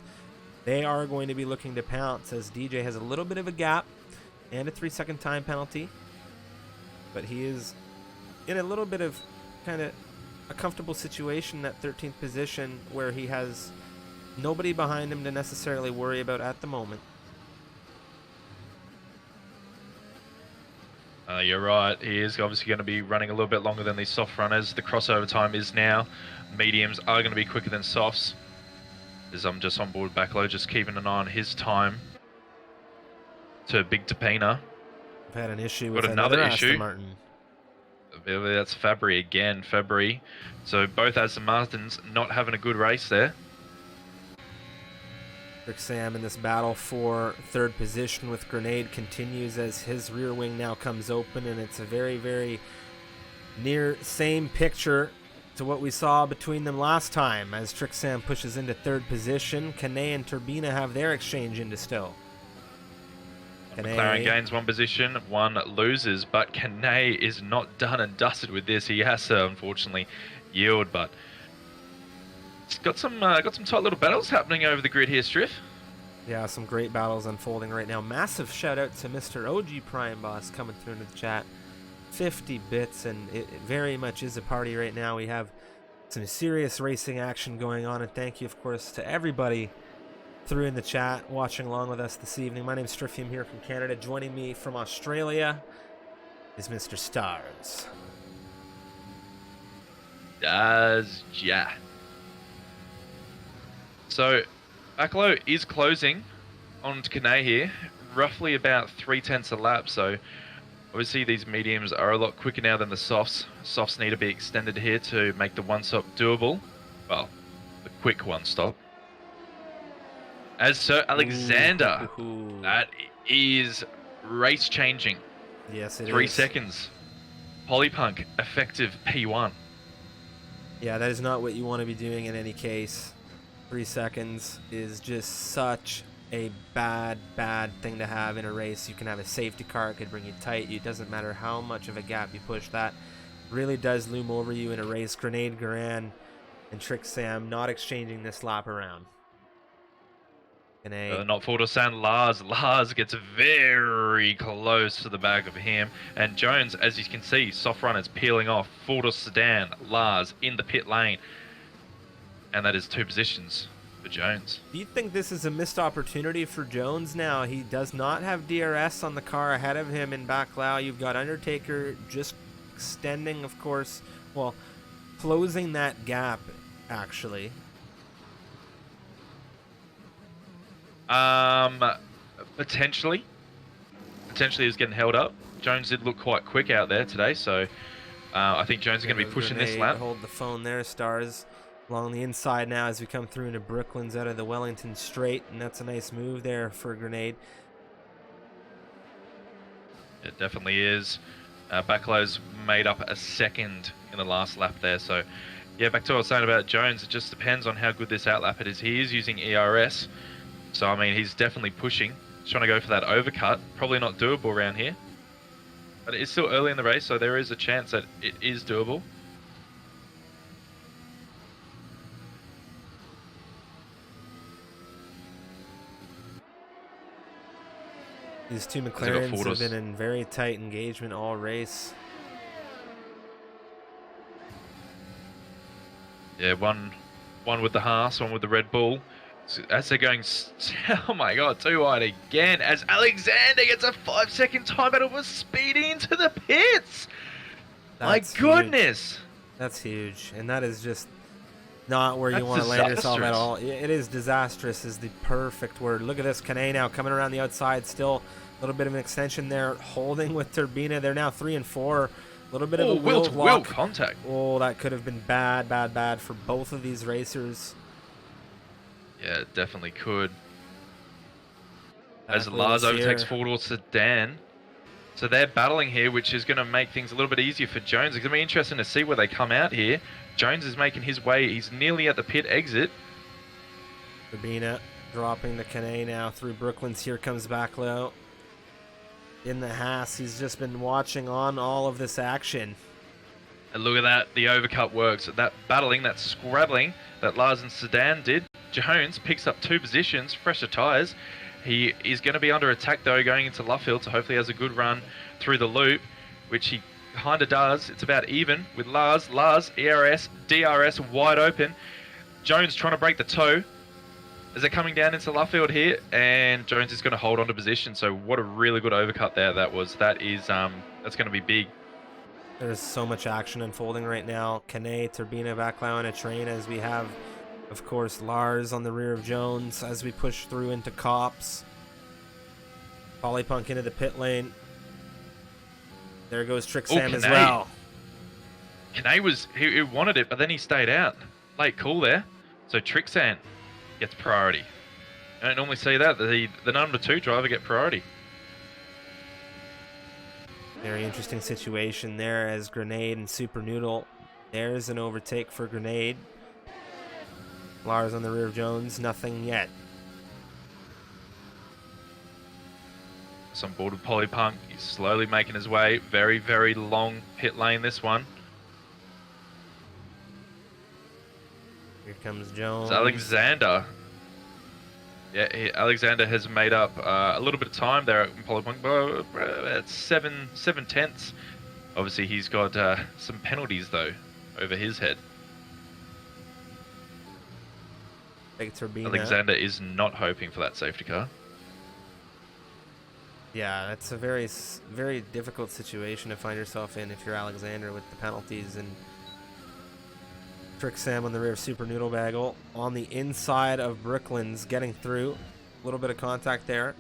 They are going to be looking to pounce as DJ has a little bit of a gap and a 3-second time penalty. But he is in a little bit of kind of a comfortable situation, that 13th position, where he has nobody behind him to necessarily worry about at the moment. You're right. He is obviously going to be running a little bit longer than these soft runners. The crossover time is now. Mediums are going to be quicker than softs. As I'm just on board Backlow, just keeping an eye on his time. To Big Tapina. I've had an issue with another issue. Aston Martin. That's Fabry again. Fabry. So both Aston Martins not having a good race there. Rick Sam in this battle for 3rd position with Grenade continues as his rear wing now comes open, and it's a very, very near same picture to what we saw between them last time as Trixam pushes into 3rd position. Kane and Turbina have their exchange into Stowe. McLaren Kane. gains one position, one loses, but Kane is not done and dusted with this. He has to unfortunately yield, but it's got some tight little battles happening over the grid here, Striff. Yeah, some great battles unfolding right now. Massive shout out to Mr. OG Prime Boss coming through into the chat. 50 bits, and it very much is a party right now. We have some serious racing action going on, and thank you, of course, to everybody through in the chat watching along with us this evening. My name's Striffium here from Canada. Joining me from Australia is Mr. Stars. Yeah. So, Backlow is closing on Kane here, roughly about 3/10 a lap. So, obviously these mediums are a lot quicker now than the softs. Softs need to be extended here to make the one-stop doable. Well, the quick one-stop. As Sir Alexander, that is race-changing. Yes, it 3 is. seconds. Polypunk, effective P1. Yeah, that is not what you want to be doing in any case. 3 seconds is just such a bad thing to have in a race. You can have a safety car, it could bring you tight. It doesn't matter how much of a gap you push. That really does loom over you in a race. Grenade Garan and Trick Sam not exchanging this lap around. Not Fordosan, Lars. Lars gets very close to the back of him. And Jones, as you can see, soft runners peeling off. Fordo Sedan, Lars in the pit lane. And that is 2 positions for Jones. Do you think this is a missed opportunity for Jones now? He does not have DRS on the car ahead of him in Backlow. You've got Undertaker just extending, of course, well, closing that gap, actually. Potentially he was getting held up. Jones did look quite quick out there today, so I think Jones is going to be pushing this lap. Hold the phone there, Stars. Along the inside now as we come through into Brooklands out of the Wellington Straight, and that's a nice move there for Grenade. It definitely is. Backlow's made up a second in the last lap there, so yeah, back to what I was saying about Jones, it just depends on how good this outlap it is. He is using ERS. So, I mean, he's definitely pushing. He's trying to go for that overcut. Probably not doable around here. But it is still early in the race, so there is a chance that it is doable. These two McLarens have been in very tight engagement all race. Yeah, one with the Haas, one with the Red Bull. As they're going, oh my god, too wide again, as Alexander gets a 5-second time battle for speeding into the pits. My goodness. Huge. That's huge, and that is just not where you want to land yourself at all. It is disastrous is the perfect word. Look at this, Kane now coming around the outside, still a little bit of an extension there, holding with Turbina. They're now 3 and 4. A little bit of a wheel contact. Oh, that could have been bad for both of these racers. Yeah, it definitely could. As Lars overtakes Ford Sedan. So they're battling here, which is going to make things a little bit easier for Jones. It's going to be interesting to see where they come out here. Jones is making his way. He's nearly at the pit exit. Turbina dropping the Kane now through Brooklands. Here comes Backlow. In the Haas, he's just been watching on all of this action. And look at that, the overcut works. That battling, that scrabbling that Lars and Sedan did. Jones picks up 2 positions, fresher tyres. He is going to be under attack though going into Luffield, so hopefully has a good run through the loop, which he kind of does. It's about even with Lars. Lars, ERS, DRS wide open. Jones trying to break the toe as they're coming down into Luffield here, and Jones is going to hold on to position. So what a really good overcut there that was. That is that's going to be big. There's so much action unfolding right now. Kane, Turbina, Backlow on a train as we have, of course, Lars on the rear of Jones as we push through into Cops. Polypunk into the pit lane. There goes Trick Sam as well. Kane he wanted it, but then he stayed out. Late call there. So Trick Sam gets priority. I don't normally see that. The number 2 driver get priority. Very interesting situation there as Grenade and Super Noodle. There's an overtake for Grenade. Lars on the rear of Jones, nothing yet. It's on board with Polypunk. He's slowly making his way. Very, very long pit lane, this one. Here comes Jones. It's Alexander. Yeah, Alexander has made up a little bit of time there at Polypunk. It's 7/10. Obviously, he's got some penalties, though, over his head. Big turbine. Alexander is not hoping for that safety car. Yeah, that's a very, very difficult situation to find yourself in if you're Alexander with the penalties. And Trick Sam on the rear of Super Noodle Bagel on the inside of Brooklands, getting through. A little bit of contact there.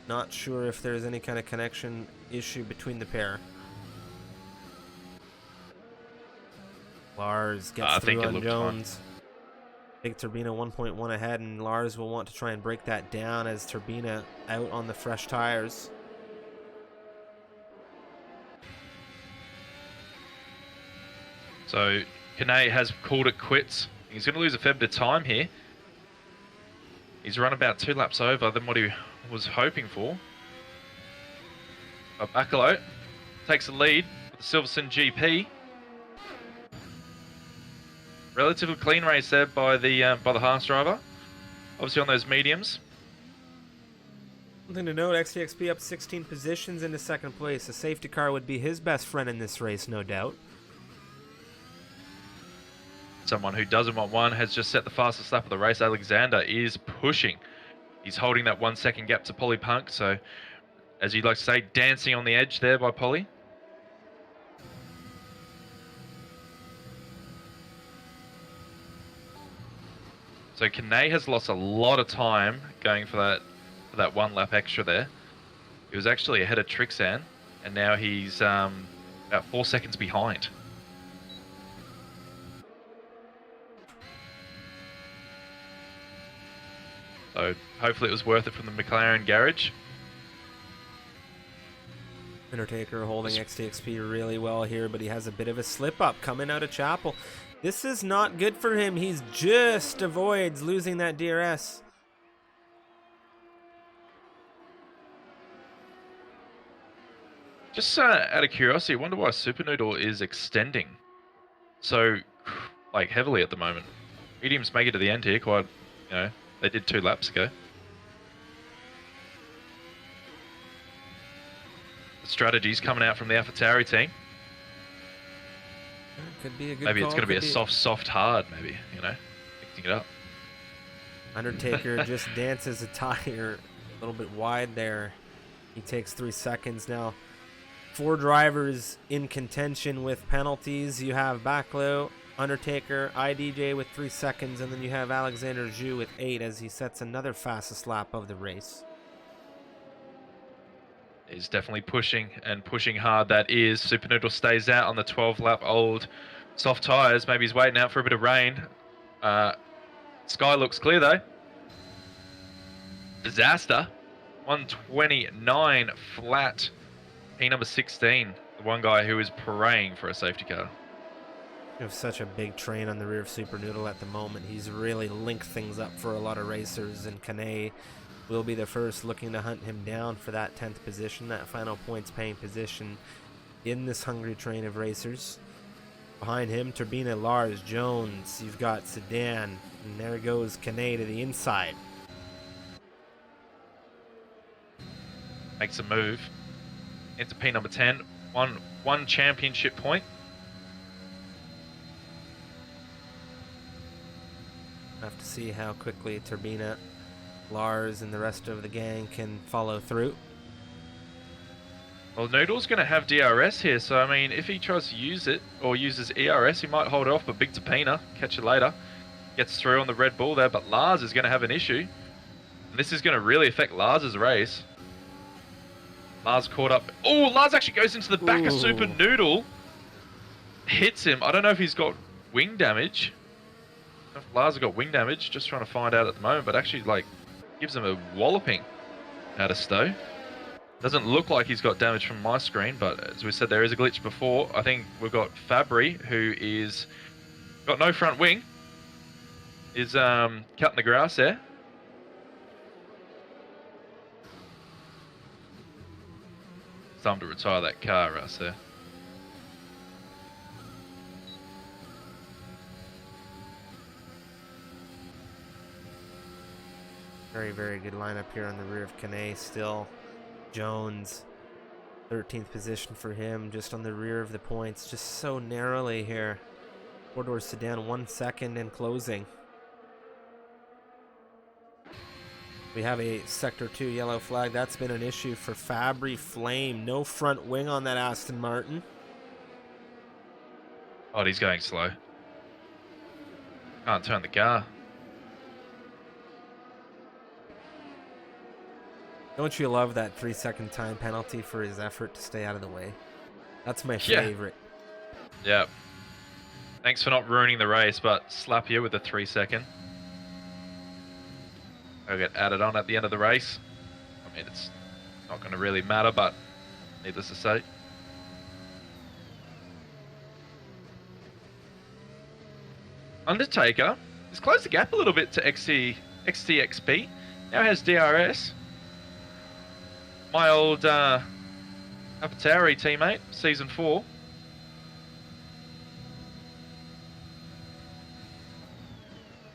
Not sure if there's any kind of connection issue between the pair. Lars gets through on Jones. Big Turbina 1.1 ahead, and Lars will want to try and break that down as Turbina out on the fresh tires. So Kane has called it quits. He's going to lose a fair bit of time here. He's run about 2 laps over than what he was hoping for. But Bacalo takes the lead with the Silverstone GP. Relatively clean race there by the Haas driver. Obviously on those mediums. Something to note, XTXP up 16 positions into second place. A safety car would be his best friend in this race, no doubt. Someone who doesn't want one has just set the fastest lap of the race. Alexander is pushing. He's holding that 1 second gap to Polypunk. So, as you'd like to say, dancing on the edge there by Polly. So Kane has lost a lot of time going for that 1 lap extra there. He was actually ahead of Trixan, and now he's about 4 seconds behind. So hopefully it was worth it from the McLaren garage. Undertaker holding XTXP really well here, but he has a bit of a slip up coming out of Chapel. This is not good for him. He's just avoids losing that DRS. Just out of curiosity, I wonder why Super Noodle is extending so heavily at the moment. Mediums make it to the end here quite, they did 2 laps ago. The strategy's coming out from the AlphaTauri team. Could be a good maybe call. It's going to be a soft, hard, maybe, mixing it up. Undertaker just dances a tire a little bit wide there. He takes 3 seconds now. 4 drivers in contention with penalties. You have Baclo, Undertaker, IDJ with 3 seconds, and then you have Alexander Zhu with 8 as he sets another fastest lap of the race. He's definitely pushing and pushing hard. That is. Super Noodle stays out on the 12-lap old soft tyres. Maybe he's waiting out for a bit of rain. Sky looks clear though. Disaster. 129 flat. P number 16. The one guy who is praying for a safety car. You have such a big train on the rear of Super Noodle at the moment. He's really linked things up for a lot of racers, and Kane will be the first looking to hunt him down for that 10th position, that final points paying position in this hungry train of racers. Behind him, Turbina, Lars, Jones. You've got Sedan, and there goes Kane to the inside. Makes a move into P number 10. One championship point. Have to see how quickly Turbina, Lars, and the rest of the gang can follow through. Well, Noodle's going to have DRS here, so I mean, if he tries to use it or uses ERS, he might hold it off. But Big Turbina, catch you later, gets through on the Red Bull there. But Lars is going to have an issue, and this is going to really affect Lars's race. Lars caught up. Oh, Lars actually goes into the back of Super Noodle, hits him. I don't know if he's got wing damage. If Lars has got wing damage, just trying to find out at the moment, but actually gives him a walloping out of Stowe. Doesn't look like he's got damage from my screen, but as we said, there is a glitch before. I think we've got Fabry, who is got no front wing, is cutting the grass there. time to retire that car, Russ. There. Very, very good lineup here on the rear of Canet still. Jones, 13th position for him, just on the rear of the points, just so narrowly here. Four-door sedan, 1 second in closing. We have a Sector 2 yellow flag. That's been an issue for Fabry Flame. No front wing on that Aston Martin. Oh, he's going slow. Can't turn the car. Don't you love that 3-second time penalty for his effort to stay out of the way? That's my favorite. Yeah. Thanks for not ruining the race, but slap you with a 3-second. I'll get added on at the end of the race. I mean, it's not going to really matter, but needless to say. Undertaker has closed the gap a little bit to XTXP. Now has DRS. My old Apatari teammate, Season 4.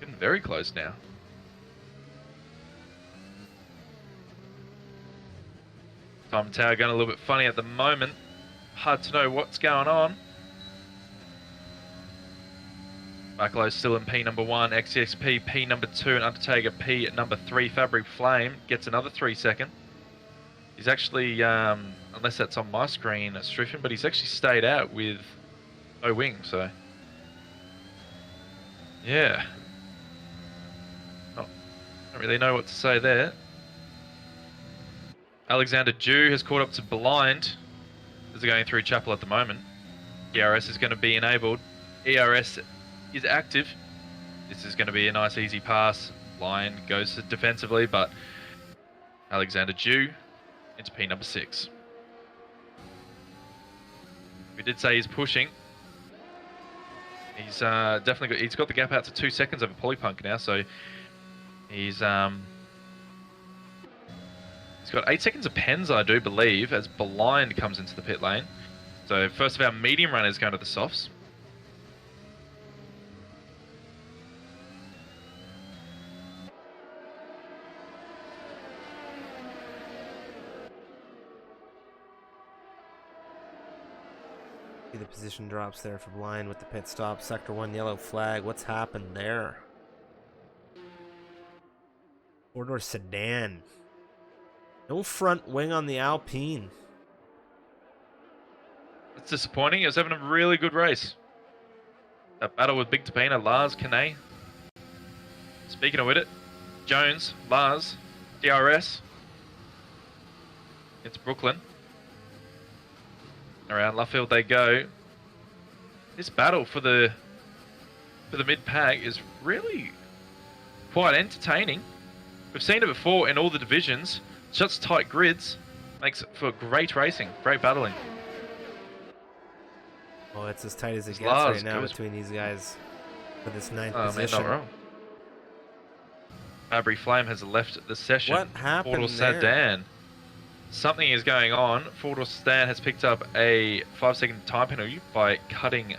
Getting very close now. Time Tower going a little bit funny at the moment. Hard to know what's going on. Backlow still in P number 1, XTXP P number 2, and Undertaker P at number 3. Fabric Flame gets another 3-second. He's actually, unless that's on my screen, stricken, but he's actually stayed out with no wing, so. Yeah. Oh, don't really know what to say there. Alexander Dew has caught up to Blind as they're going through Chapel at the moment. ERS is going to be enabled. ERS is active. This is going to be a nice easy pass. Blind goes defensively, but Alexander Dew into P number 6. We did say he's pushing. He's definitely he's got the gap out to 2 seconds over Polypunk now, so he's got 8 seconds of Pens, I do believe, as Blind comes into the pit lane. So first of our medium runners going to the softs. The position drops there for Blind with the pit stop. Sector 1 yellow flag. What's happened there? Four-door sedan. No front wing on the Alpine. That's disappointing. He was having a really good race. That battle with Big Tapina, Lars, Canet. Speaking of it, Jones, Lars, DRS. It's Brooklyn. Around Luffield they go. This battle for the mid pack is really quite entertaining. We've seen it before in all the divisions. Such tight grids makes for great racing, great battling. Oh, it's as tight as it gets Lars right now goes between these guys for this 9th Man, position. not wrong. Fabry Flame has left the session. What happened Four-door there? Sedan. Something is going on. Four-door Sedan has picked up a 5-second time penalty by cutting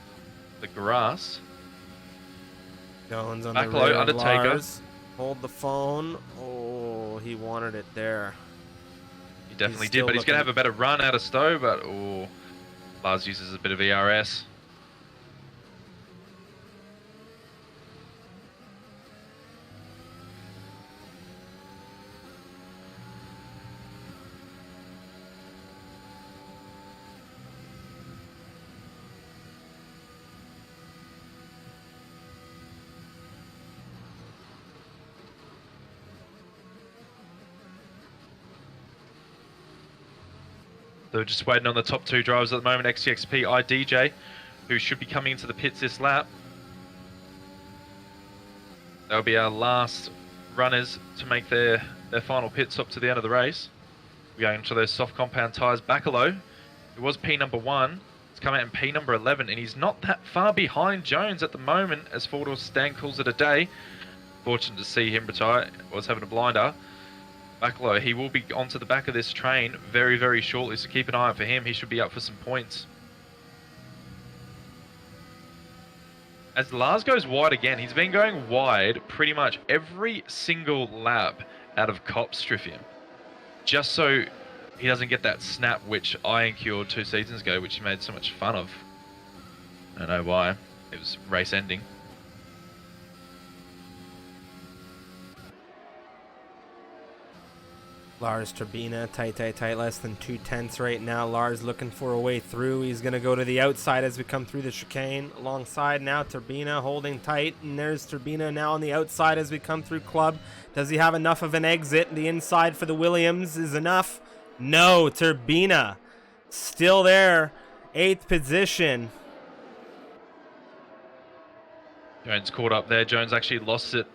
the grass. Jones on Back the low, rear. Undertaker. Lars, hold the phone. Oh, he wanted it there. He definitely He's did, still but he's going to have looking- a better run out of Stowe, but oh, Lars uses a bit of ERS. So we're just waiting on the top 2 drivers at the moment, XTXP IDJ, who should be coming into the pits this lap. They'll be our last runners to make their final pit stop to the end of the race. We're going into those soft compound tyres. Bacalo, who was P number 1, has come out in P number 11, and he's not that far behind Jones at the moment as four-door Stan calls it a day. Fortunate to see him retire. Was having a blinder. Backlow, he will be onto the back of this train very, very shortly, so keep an eye out for him. He should be up for some points. As Lars goes wide again, he's been going wide pretty much every single lap out of Copstrifium, just so he doesn't get that snap which I incurred 2 seasons ago, which he made so much fun of. I don't know why. It was race ending. Lars Turbina, tight, less than 2/10 right now. Lars looking for a way through. He's going to go to the outside as we come through the chicane. Alongside now, Turbina holding tight, and there's Turbina now on the outside as we come through Club. Does he have enough of an exit? The inside for the Williams is enough. No, Turbina still there. 8th position. Jones caught up there. Jones actually lost it,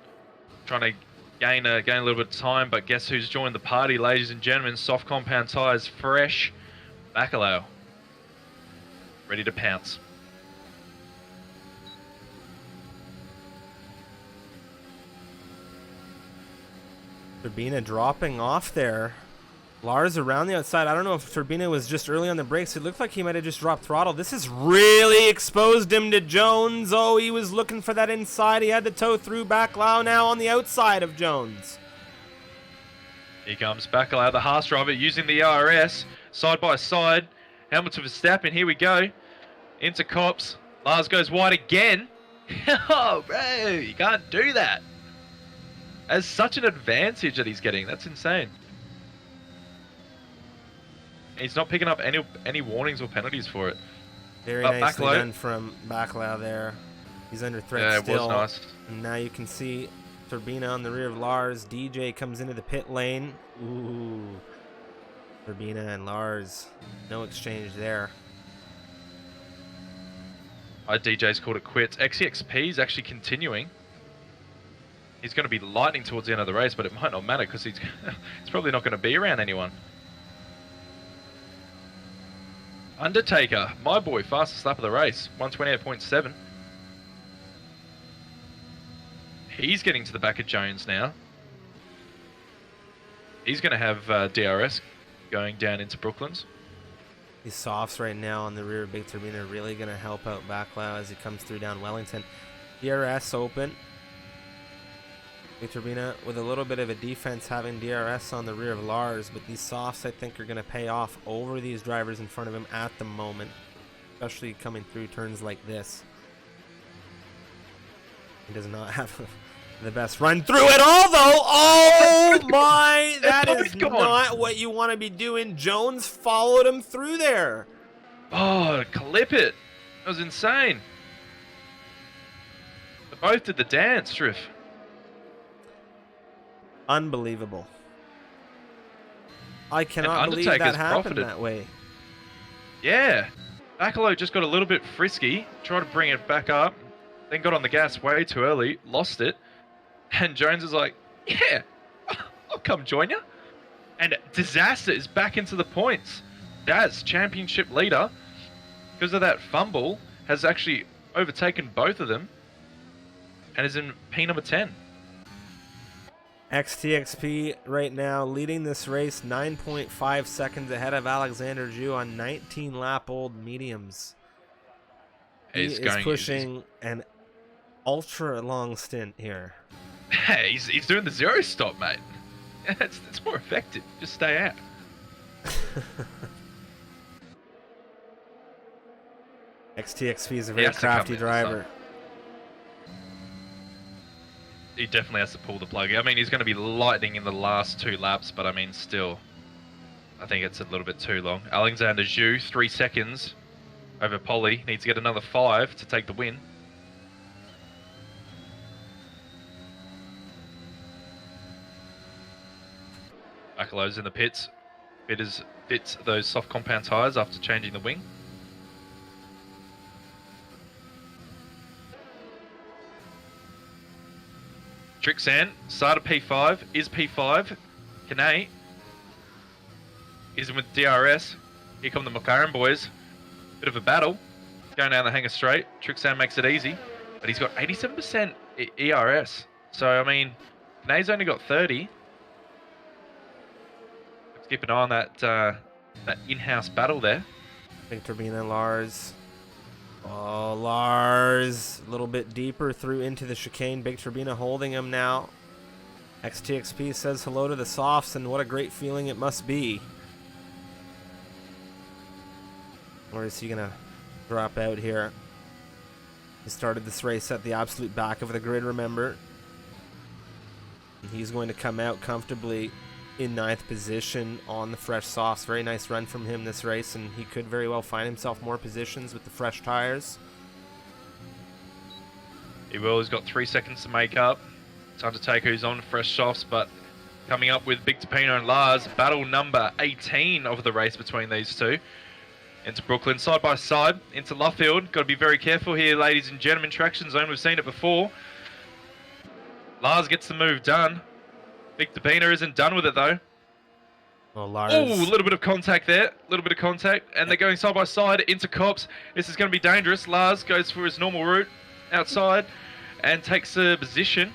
trying to gain a little bit of time, but guess who's joined the party, ladies and gentlemen? Soft compound tires, fresh Bacalao, ready to pounce. Turbina dropping off there. Lars around the outside. I don't know if Turbina was just early on the brakes. It looked like he might have just dropped throttle. This has really exposed him to Jones. Oh, he was looking for that inside. He had to tow through. Bacalao now on the outside of Jones. Here comes Bacalao, the Haas driver, using the ERS side by side. Hamilton Verstappen, here we go. Into Cops. Lars goes wide again. Oh, bro, you can't do that. That's such an advantage that he's getting. That's insane. He's not picking up any warnings or penalties for it. Very nicely done from Bacalao there. He's under threat still. Yeah, it was nice. And now you can see Turbina on the rear of Lars. DJ comes into the pit lane. Ooh. Turbina and Lars. No exchange there. DJ's called it quits. XEXP is actually continuing. He's going to be lightning towards the end of the race, but it might not matter because he's probably not going to be around anyone. Undertaker, my boy, fastest lap of the race, 128.7. He's getting to the back of Jones now. He's going to have DRS going down into Brooklands. These softs right now on the rear of Big Turbina are really going to help out Bacalao as he comes through down Wellington. DRS open. Big Turbina with a little bit of a defense having DRS on the rear of Lars, but these softs I think are going to pay off over these drivers in front of him at the moment, especially coming through turns like this. He does not have the best run through it all though. Oh my, that is not what you want to be doing. Jones followed him through there. Oh, clip it. That was insane. They both did the dance, Striff. Unbelievable. I cannot believe that happened that way. Yeah. Bacalao just got a little bit frisky, tried to bring it back up, then got on the gas way too early, lost it, and Jones is like, yeah, I'll come join you. And Disaster is back into the points. Daz, championship leader, because of that fumble, has actually overtaken both of them and is in P number 10. XTXP right now leading this race 9.5 seconds ahead of Alexander Zhu on 19-lap-old mediums. He is pushing an ultra-long stint here. Hey, he's doing the zero stop, mate. It's more effective. Just stay out. XTXP is a very crafty driver. He definitely has to pull the plug. I mean, he's going to be lightning in the last 2 laps, but I mean, still, I think it's a little bit too long. Alexander Zhu, 3 seconds over Polly. Needs to get another 5 to take the win. Bacalau's in the pits. Fits those soft compound tyres after changing the wing. Trixan, started P5, is P5. Kanay is with DRS. Here come the McLaren boys. Bit of a battle. Going down the hanger straight. Trixan makes it easy. But he's got 87% ERS. So, I mean, Kanay's only got 30. Let's keep an eye on that in-house battle there. Big Turbina, Lars. Oh, Lars. A little bit deeper through into the chicane. Big Turbina holding him now. XTXP says hello to the softs, and what a great feeling it must be. Or is he going to drop out here? He started this race at the absolute back of the grid, remember? And he's going to come out comfortably in 9th position on the fresh softs. Very nice run from him this race, and he could very well find himself more positions with the fresh tires. He will. He's got 3 seconds to make up. It's Undertaker who's on fresh softs, but coming up with Big Tapino and Lars. Battle number 18 of the race between these two. Into Brooklyn, side by side, into Luffield. Got to be very careful here, ladies and gentlemen. Traction zone, we've seen it before. Lars gets the move done. Big Tapino isn't done with it, though. Oh, Lars. Oh, a little bit of contact there. A little bit of contact. And they're going side by side into Cops. This is going to be dangerous. Lars goes for his normal route outside and takes a position.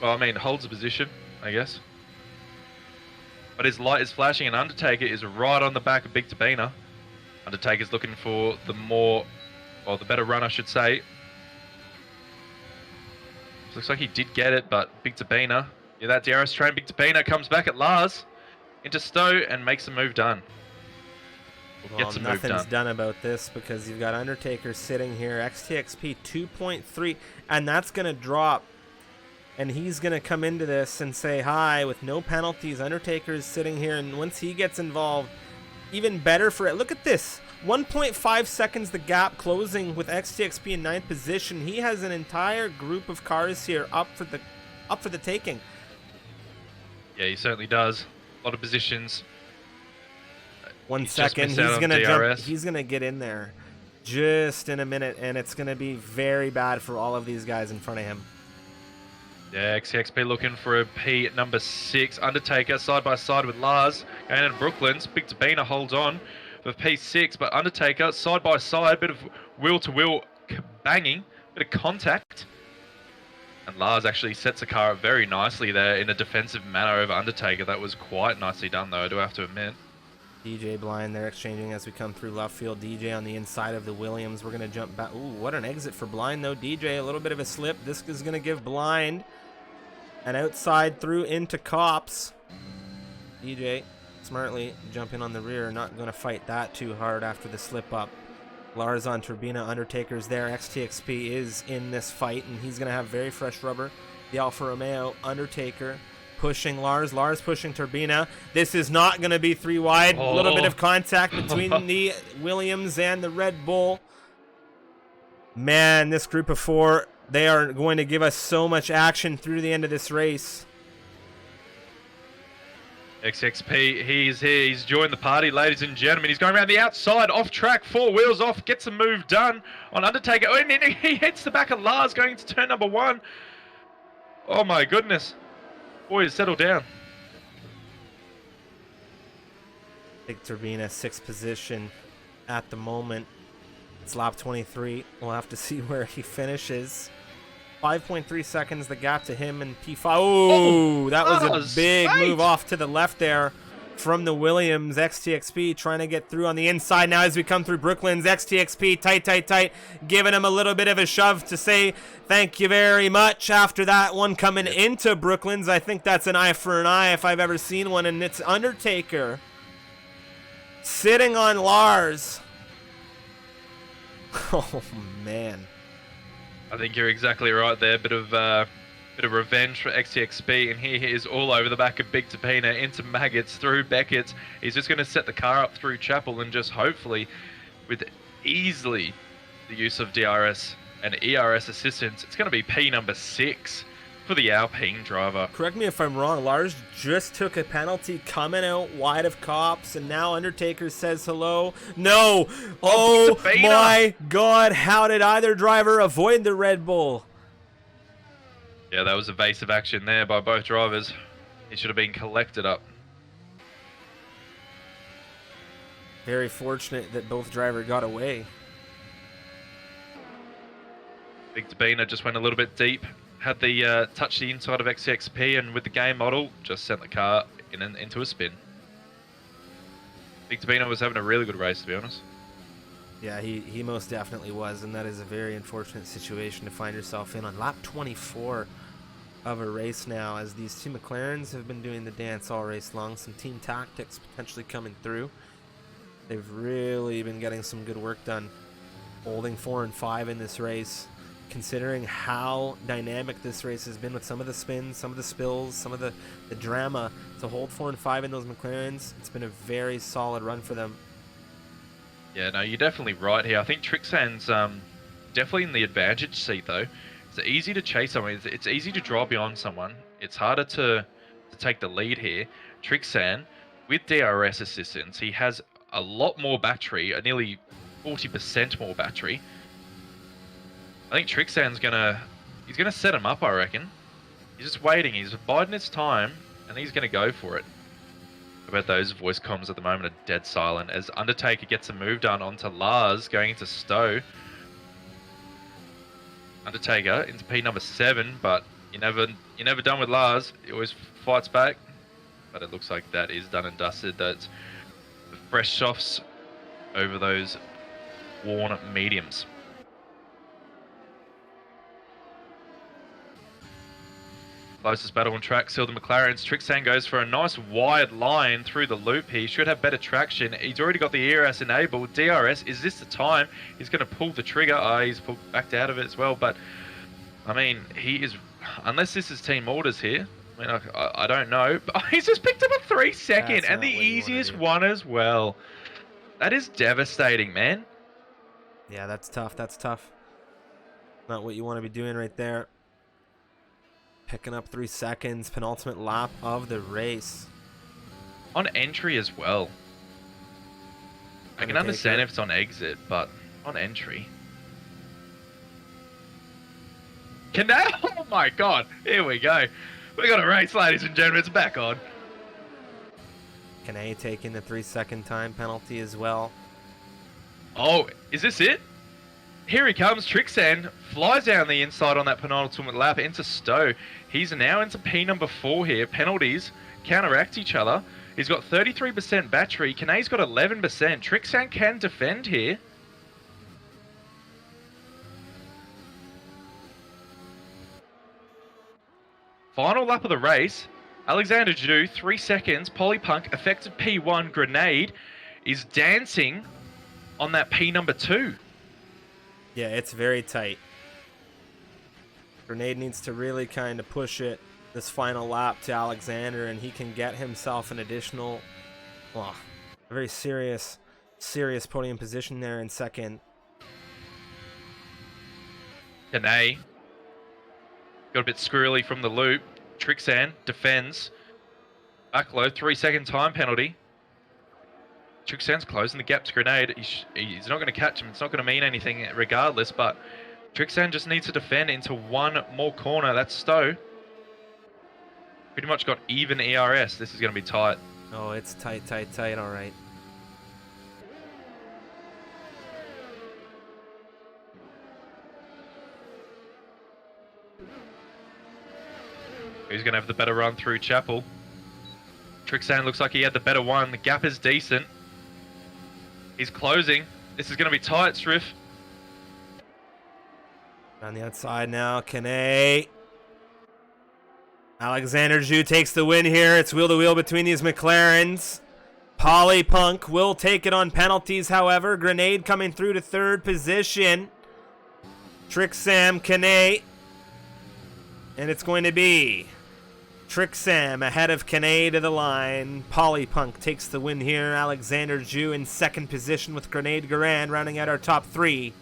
Well, I mean, holds a position, I guess. But his light is flashing, and Undertaker is right on the back of Big Tapino. Undertaker's looking for the better run, I should say. Looks like he did get it, but Big Tapino, yeah, that DRS train. Big Tapino comes back at Lars into Stowe and makes the move done. Well, nothing's done about this because you've got Undertaker sitting here. XTXP 2.3, and that's going to drop. And he's going to come into this and say hi with no penalties. Undertaker is sitting here, and once he gets involved, even better for it. Look at this. 1.5 seconds the gap closing with XTXP in 9th position. He has an entire group of cars here up for the taking. Yeah, he certainly does. A lot of positions. 1 second. He's gonna jump. He's gonna get in there just in a minute, and it's gonna be very bad for all of these guys in front of him. Yeah, XTXP looking for a P at number 6. Undertaker side by side with Lars. Going into Brooklyn's. Big Tapino holds on for P6, but Undertaker side by side. Bit of wheel-to-wheel banging. Bit of contact. And Lars actually sets the car up very nicely there in a defensive manner over Undertaker. That was quite nicely done, though, I do have to admit. DJ Blind, they're exchanging as we come through left field. DJ on the inside of the Williams. We're going to jump back. Ooh, what an exit for Blind, though. DJ, a little bit of a slip. This is going to give Blind an outside through into Cops. DJ smartly jumping on the rear. Not going to fight that too hard after the slip up. Lars on Turbina. Undertaker's there. XTXP is in this fight, and he's going to have very fresh rubber. The Alfa Romeo. Undertaker pushing Lars. Lars pushing Turbina. This is not going to be 3 wide. A little bit of contact between the Williams and the Red Bull. Man, this group of 4, they are going to give us so much action through the end of this race. XXP, he's here. He's joined the party, ladies and gentlemen. He's going around the outside, off track, 4 wheels off, gets a move done on Undertaker. Oh, and then he hits the back of Lars going into turn number 1. Oh my goodness. Boys, settle down. Big Turbina, 6th position at the moment. It's lap 23. We'll have to see where he finishes. 5.3 seconds the gap to him and P5. Oh, that was a big move off to the left there from the Williams. XTXP trying to get through on the inside now as we come through Brooklyn's. XTXP tight, giving him a little bit of a shove to say thank you very much after that one coming into Brooklyn's. I think that's an eye for an eye if I've ever seen one, and it's Undertaker sitting on Lars. Oh, man. I think you're exactly right there. Bit of revenge for XTXP, and he is all over the back of Big Tapina, into Maggots, through Beckett's. He's just going to set the car up through Chapel, and just hopefully, with easily the use of DRS and ERS assistance, it's going to be P number 6 for the Alpine driver. Correct me if I'm wrong. Lars just took a penalty coming out wide of Cops, and now Undertaker says hello. No! Oh my God! How did either driver avoid the Red Bull? Yeah, that was evasive action there by both drivers. He should have been collected up. Very fortunate that both drivers got away. Big Tapina just went a little bit deep. Had the touch the inside of XXP, and with the game model, just sent the car into a spin. Big Tabino was having a really good race, to be honest. Yeah, he most definitely was, and that is a very unfortunate situation to find yourself in on lap 24 of a race now, as these two McLarens have been doing the dance all race long. Some team tactics potentially coming through. They've really been getting some good work done, holding 4 and 5 in this race, considering how dynamic this race has been with some of the spins, some of the spills, some of the drama. To hold 4 and 5 in those McLarens, it's been a very solid run for them. Yeah, no, you're definitely right here. I think Trixan's definitely in the advantage seat, though. It's easy to chase someone. It's easy to draw beyond someone. It's harder to take the lead here. Trixan, with DRS assistance, he has a lot more battery, nearly 40% more battery. I think Trixan's he's gonna set him up, I reckon. He's just waiting. He's biding his time, and he's gonna go for it. About those voice comms at the moment are dead silent as Undertaker gets a move done onto Lars going into Stowe. Undertaker into P number 7, but you're never done with Lars. He always fights back, but it looks like that is done and dusted. That's the fresh softs over those worn mediums. Closest battle on track, still the McLarens. Trixan goes for a nice wide line through the loop. He should have better traction. He's already got the ERS enabled. DRS, is this the time? He's going to pull the trigger. He's backed out of it as well. But, I mean, he is... Unless this is team orders here. I mean, I don't know. But he's just picked up a 3-second and the easiest one as well. That is devastating, man. Yeah, that's tough. That's tough. Not what you want to be doing right there. Picking up 3 seconds, penultimate lap of the race. On entry as well. I can understand if it's on exit, but on entry. Oh my god, here we go. We got a race, ladies and gentlemen, it's back on. Kane taking the 3-second time penalty as well. Oh, is this it? Here he comes, Trixan flies down the inside on that penultimate lap into Stowe. He's now into P number 4 here. Penalties counteract each other. He's got 33% battery. Kane's got 11%. Trixan can defend here. Final lap of the race. Alexander Ju, 3 seconds. Polypunk, effective P1. Grenade is dancing on that P number 2. Yeah, it's very tight. Grenade needs to really kind of push it this final lap to Alexander, and he can get himself an additional, a very serious podium position there in second. Kane got a bit squirrely from the loop. Trixan defends. Back low, 3-second time penalty. Trixan's closing the gap to Grenade. He's not going to catch him. It's not going to mean anything regardless, but Trixan just needs to defend into one more corner. That's Stowe. Pretty much got even ERS. This is going to be tight. Oh, it's tight, all right. Who's going to have the better run through Chapel? Trixan looks like he had the better one. The gap is decent. He's closing. This is going to be tight, Striff. On the outside now, Kane. Alexander Ju takes the win here. It's wheel-to-wheel between these McLarens. Polypunk will take it on penalties, however. Grenade coming through to 3rd position. Trixan, Kane. And it's going to be Trixan ahead of Kane to the line. Polypunk takes the win here. Alexander Ju in 2nd position with Grenade Garand rounding out our top 3.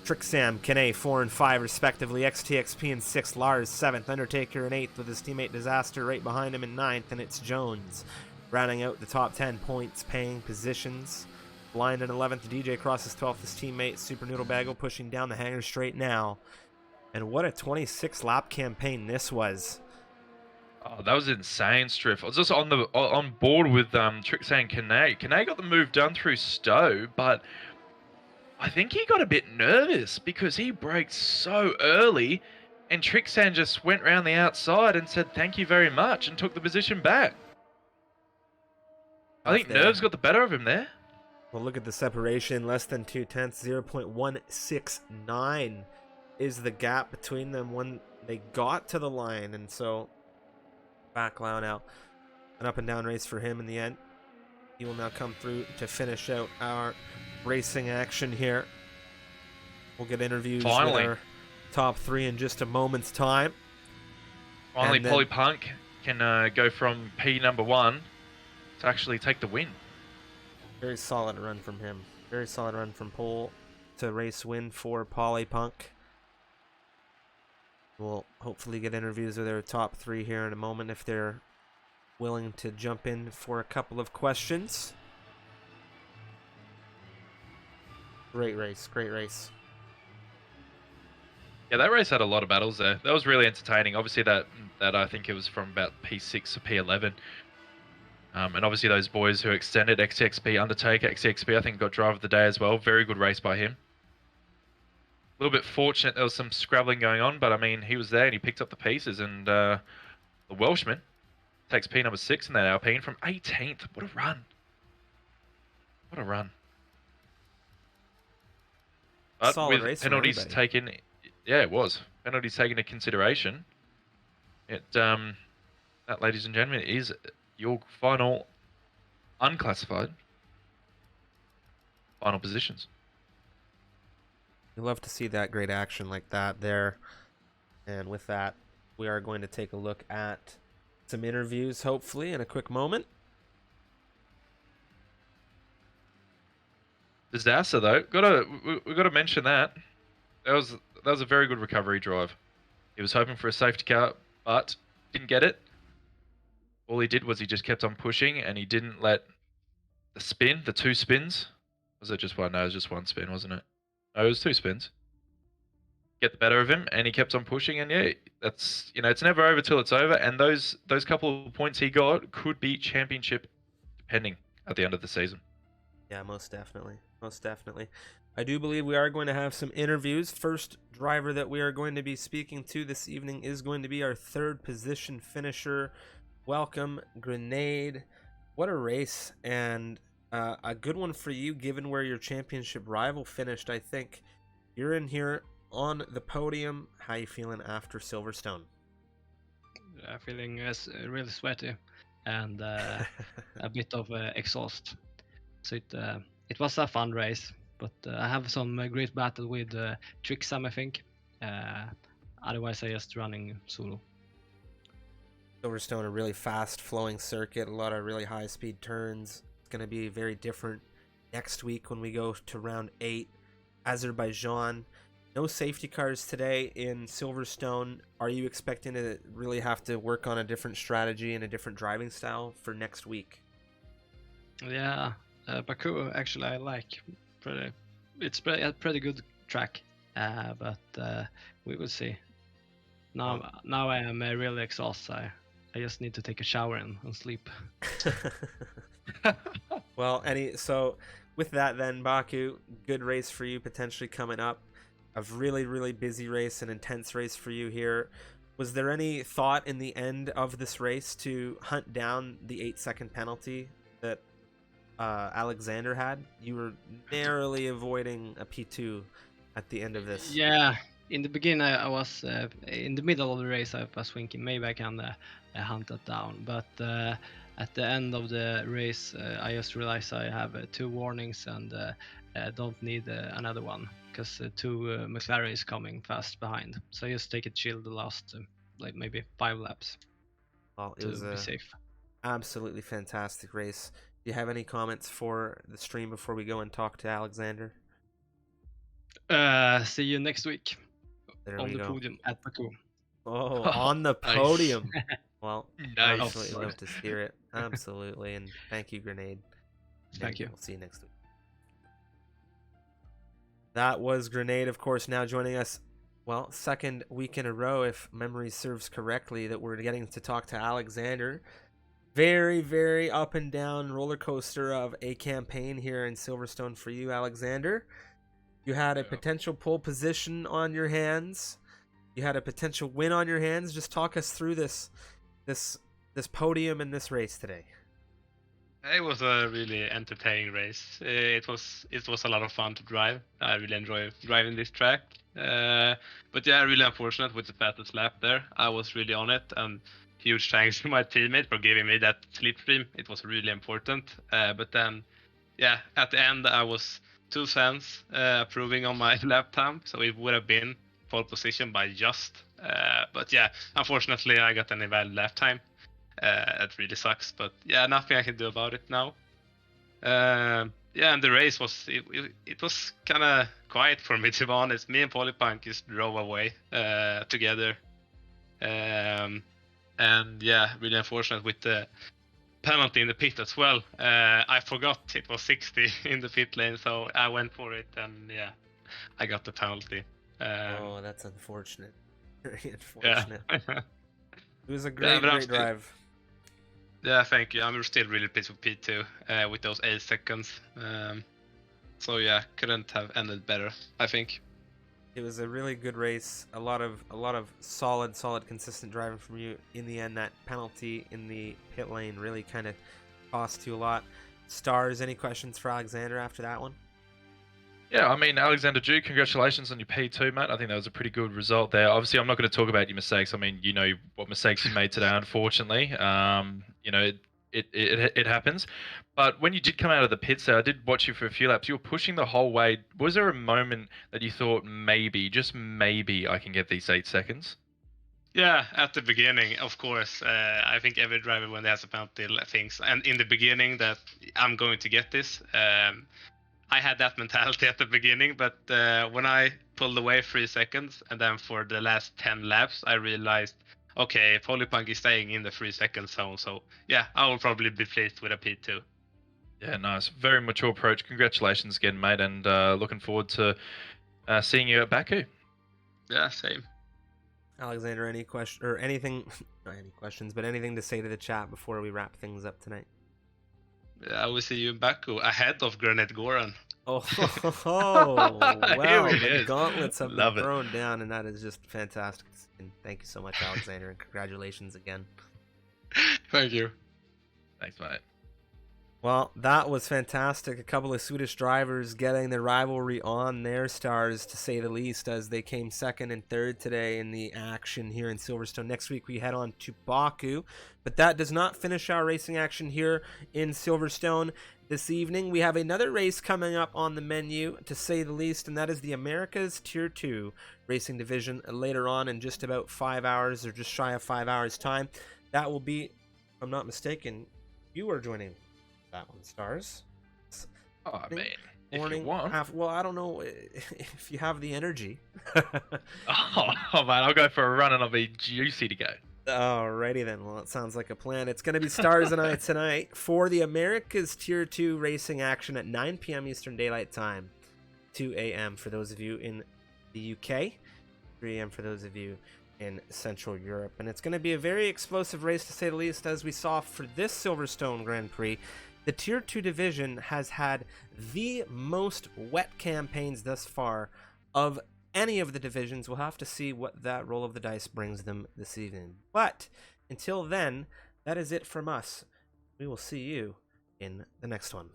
Trixan, Kane 4 and 5 respectively. XTXP in 6th. Lars 7th. Undertaker in 8th with his teammate Disaster right behind him in 9th. And it's Jones rounding out the top 10 points paying positions. Blind in 11th. DJ crosses 12th. His teammate Super Noodle Bagel pushing down the hanger straight now. And what a 26 lap campaign this was. Oh, that was insane, Striff. I was just on board with Trixan Kane. Kane got the move done through Stowe, but I think he got a bit nervous because he braked so early, and Trixan just went round the outside and said thank you very much and took the position back. I think nerves got the better of him there. Well, look at the separation. Less than 0.2, 0.169 is the gap between them when they got to the line. And so, Baclau now, an up and down race for him in the end. He will now come through to finish out our racing action here. We'll get interviews with our top 3 in just a moment's time. Finally, Polly Punk can go from P number 1 to actually take the win. Very solid run from him. Very solid run from Pole to race win for Polly Punk. We'll hopefully get interviews with their top 3 here in a moment if they're willing to jump in for a couple of questions. Great race, great race. Yeah, that race had a lot of battles there. That was really entertaining. Obviously, that I think it was from about P6 to P11. And obviously those boys who extended, XTXP, Undertaker, XTXP, I think got driver of the day as well. Very good race by him. A little bit fortunate there was some scrabbling going on, but I mean, he was there and he picked up the pieces. And the Welshman takes P number 6 in that Alpine from 18th. What a run. What a run. But solid with race penalties taken, yeah, it was. Penalties taken into consideration. That, ladies and gentlemen, is your final unclassified final positions. You love to see that great action like that there. And with that, we are going to take a look at some interviews, hopefully, in a quick moment. Disaster though, we gotta mention that. That was a very good recovery drive. He was hoping for a safety car, but didn't get it. All he did was he just kept on pushing, and he didn't let the 2 spins. Was it just one? No, it was just 1 spin, wasn't it? No, it was 2 spins. Get the better of him, and he kept on pushing, and yeah, that's, it's never over till it's over, and those couple of points he got could be championship depending at the end of the season. Yeah, most definitely. Most definitely. I do believe we are going to have some interviews. First driver that we are going to be speaking to this evening is going to be our 3rd position finisher. Welcome, Grenade. What a race, and a good one for you given where your championship rival finished. I think you're in here on the podium. How you feeling after Silverstone? Feeling really sweaty and a bit of exhaust. So it was a fun race, but I have some great battle with Trixam, I think. Otherwise, I just running solo. Silverstone, a really fast flowing circuit, a lot of really high speed turns. It's going to be very different next week when we go to round 8. Azerbaijan. No safety cars today in Silverstone. Are you expecting to really have to work on a different strategy and a different driving style for next week? Yeah, Baku actually I like. It's a pretty good track, but we will see. Now I am really exhausted. I just need to take a shower and sleep. Well, so with that then, Baku, good race for you potentially coming up. A really, really busy race, an intense race for you here. Was there any thought in the end of this race to hunt down the 8-second penalty that Alexander had? You were narrowly avoiding a P2 at the end of this. Yeah, in the beginning I was in the middle of the race. I was thinking maybe I can hunt that down, but at the end of the race I just realized I have 2 warnings and don't need another one because 2 McLaren is coming fast behind. So I just take it chill the last like maybe 5 laps. Well, it was be safe. Absolutely fantastic race. Do you have any comments for the stream before we go and talk to Alexander? See you next week on the podium at Baku. Oh, on the podium. Nice. Well, Nice. absolutely love to hear it. Absolutely. And thank you, Grenade. Thank you. We'll see you next week. That was Grenade, of course, now joining us. Well, 2nd week in a row, if memory serves correctly, that we're getting to talk to Alexander. Very, very up and down roller coaster of a campaign here in Silverstone for you, Alexander. You had a potential pole position on your hands. You had a potential win on your hands. Just talk us through this podium and this race today. It was a really entertaining race. It was a lot of fun to drive. I really enjoy driving this track. But yeah, really unfortunate with the fastest lap there. I was really on it, and huge thanks to my teammate for giving me that slipstream. It was really important. But then, yeah, at the end I was 2 cents approving on my lap time, so it would have been pole position by just. But yeah, unfortunately I got an invalid lap time. It really sucks, but yeah, nothing I can do about it now. Yeah, and the race it was kind of quiet for me, to be honest. Me and Polypunk just drove away together, and yeah, really unfortunate with the penalty in the pit as well. I forgot it was 60 in the pit lane, so I went for it, and yeah, I got the penalty. Oh, that's unfortunate. Very Yeah. unfortunate. It was a Yeah, great, but I'm great still- drive. Yeah, thank you. I'm still really pleased with P2 with those 8 seconds. So yeah, couldn't have ended better, I think. It was a really good race. A lot of solid, consistent driving from you. In the end, that penalty in the pit lane really kind of cost you a lot. Stars, any questions for Alexander after that one? Yeah, I mean, Alexander Jew, congratulations on your P2, mate. I think that was a pretty good result there. Obviously, I'm not going to talk about your mistakes. I mean, you know what mistakes you made today, unfortunately. You know, it happens. But when you did come out of the pits there, I did watch you for a few laps. You were pushing the whole way. Was there a moment that you thought, maybe, just maybe, I can get these 8 seconds? Yeah, at the beginning, of course. I think every driver, when they has a penalty, thinks, and in the beginning, that I'm going to get this. I had that mentality at the beginning, but when I pulled away 3 seconds, and then for the last 10 laps, I realized, okay, Polypunk is staying in the 3 second zone, so yeah, I will probably be pleased with a P2. Yeah, nice. Very mature approach. Congratulations again, mate, and looking forward to seeing you at Baku. Yeah, same. Alexander, any question or anything? Not any questions, but anything to say to the chat before we wrap things up tonight? I will see you in Baku ahead of Granite Goran. Oh, Here well, he the is. gauntlets have Love been it. thrown down, and that is just fantastic. And thank you so much, Alexander, and congratulations again. Thank you. Thanks, mate. Well, that was fantastic. A couple of Swedish drivers getting the rivalry on their stars, to say the least, as they came second and third today in the action here in Silverstone. Next week we head on to Baku, but that does not finish our racing action here in Silverstone. This evening we have another race coming up on the menu, to say the least, and that is the Americas Tier 2 Racing Division later on in just about 5 hours, or just shy of 5 hours time. That will be, if I'm not mistaken, you are joining that one, Stars. Oh, man. If Morning, you want. well, I don't know if you have the energy. Oh, man, I'll go for a run and I'll be juicy to go. Alrighty then. Well, it sounds like a plan. It's going to be Stars and I tonight for the Americas Tier 2 racing action at 9 p.m. Eastern Daylight Time, 2 a.m. for those of you in the UK, 3 a.m. for those of you in Central Europe. And it's going to be a very explosive race, to say the least, as we saw for this Silverstone Grand Prix. The Tier 2 division has had the most wet campaigns thus far of any of the divisions. We'll have to see what that roll of the dice brings them this evening. But until then, that is it from us. We will see you in the next one.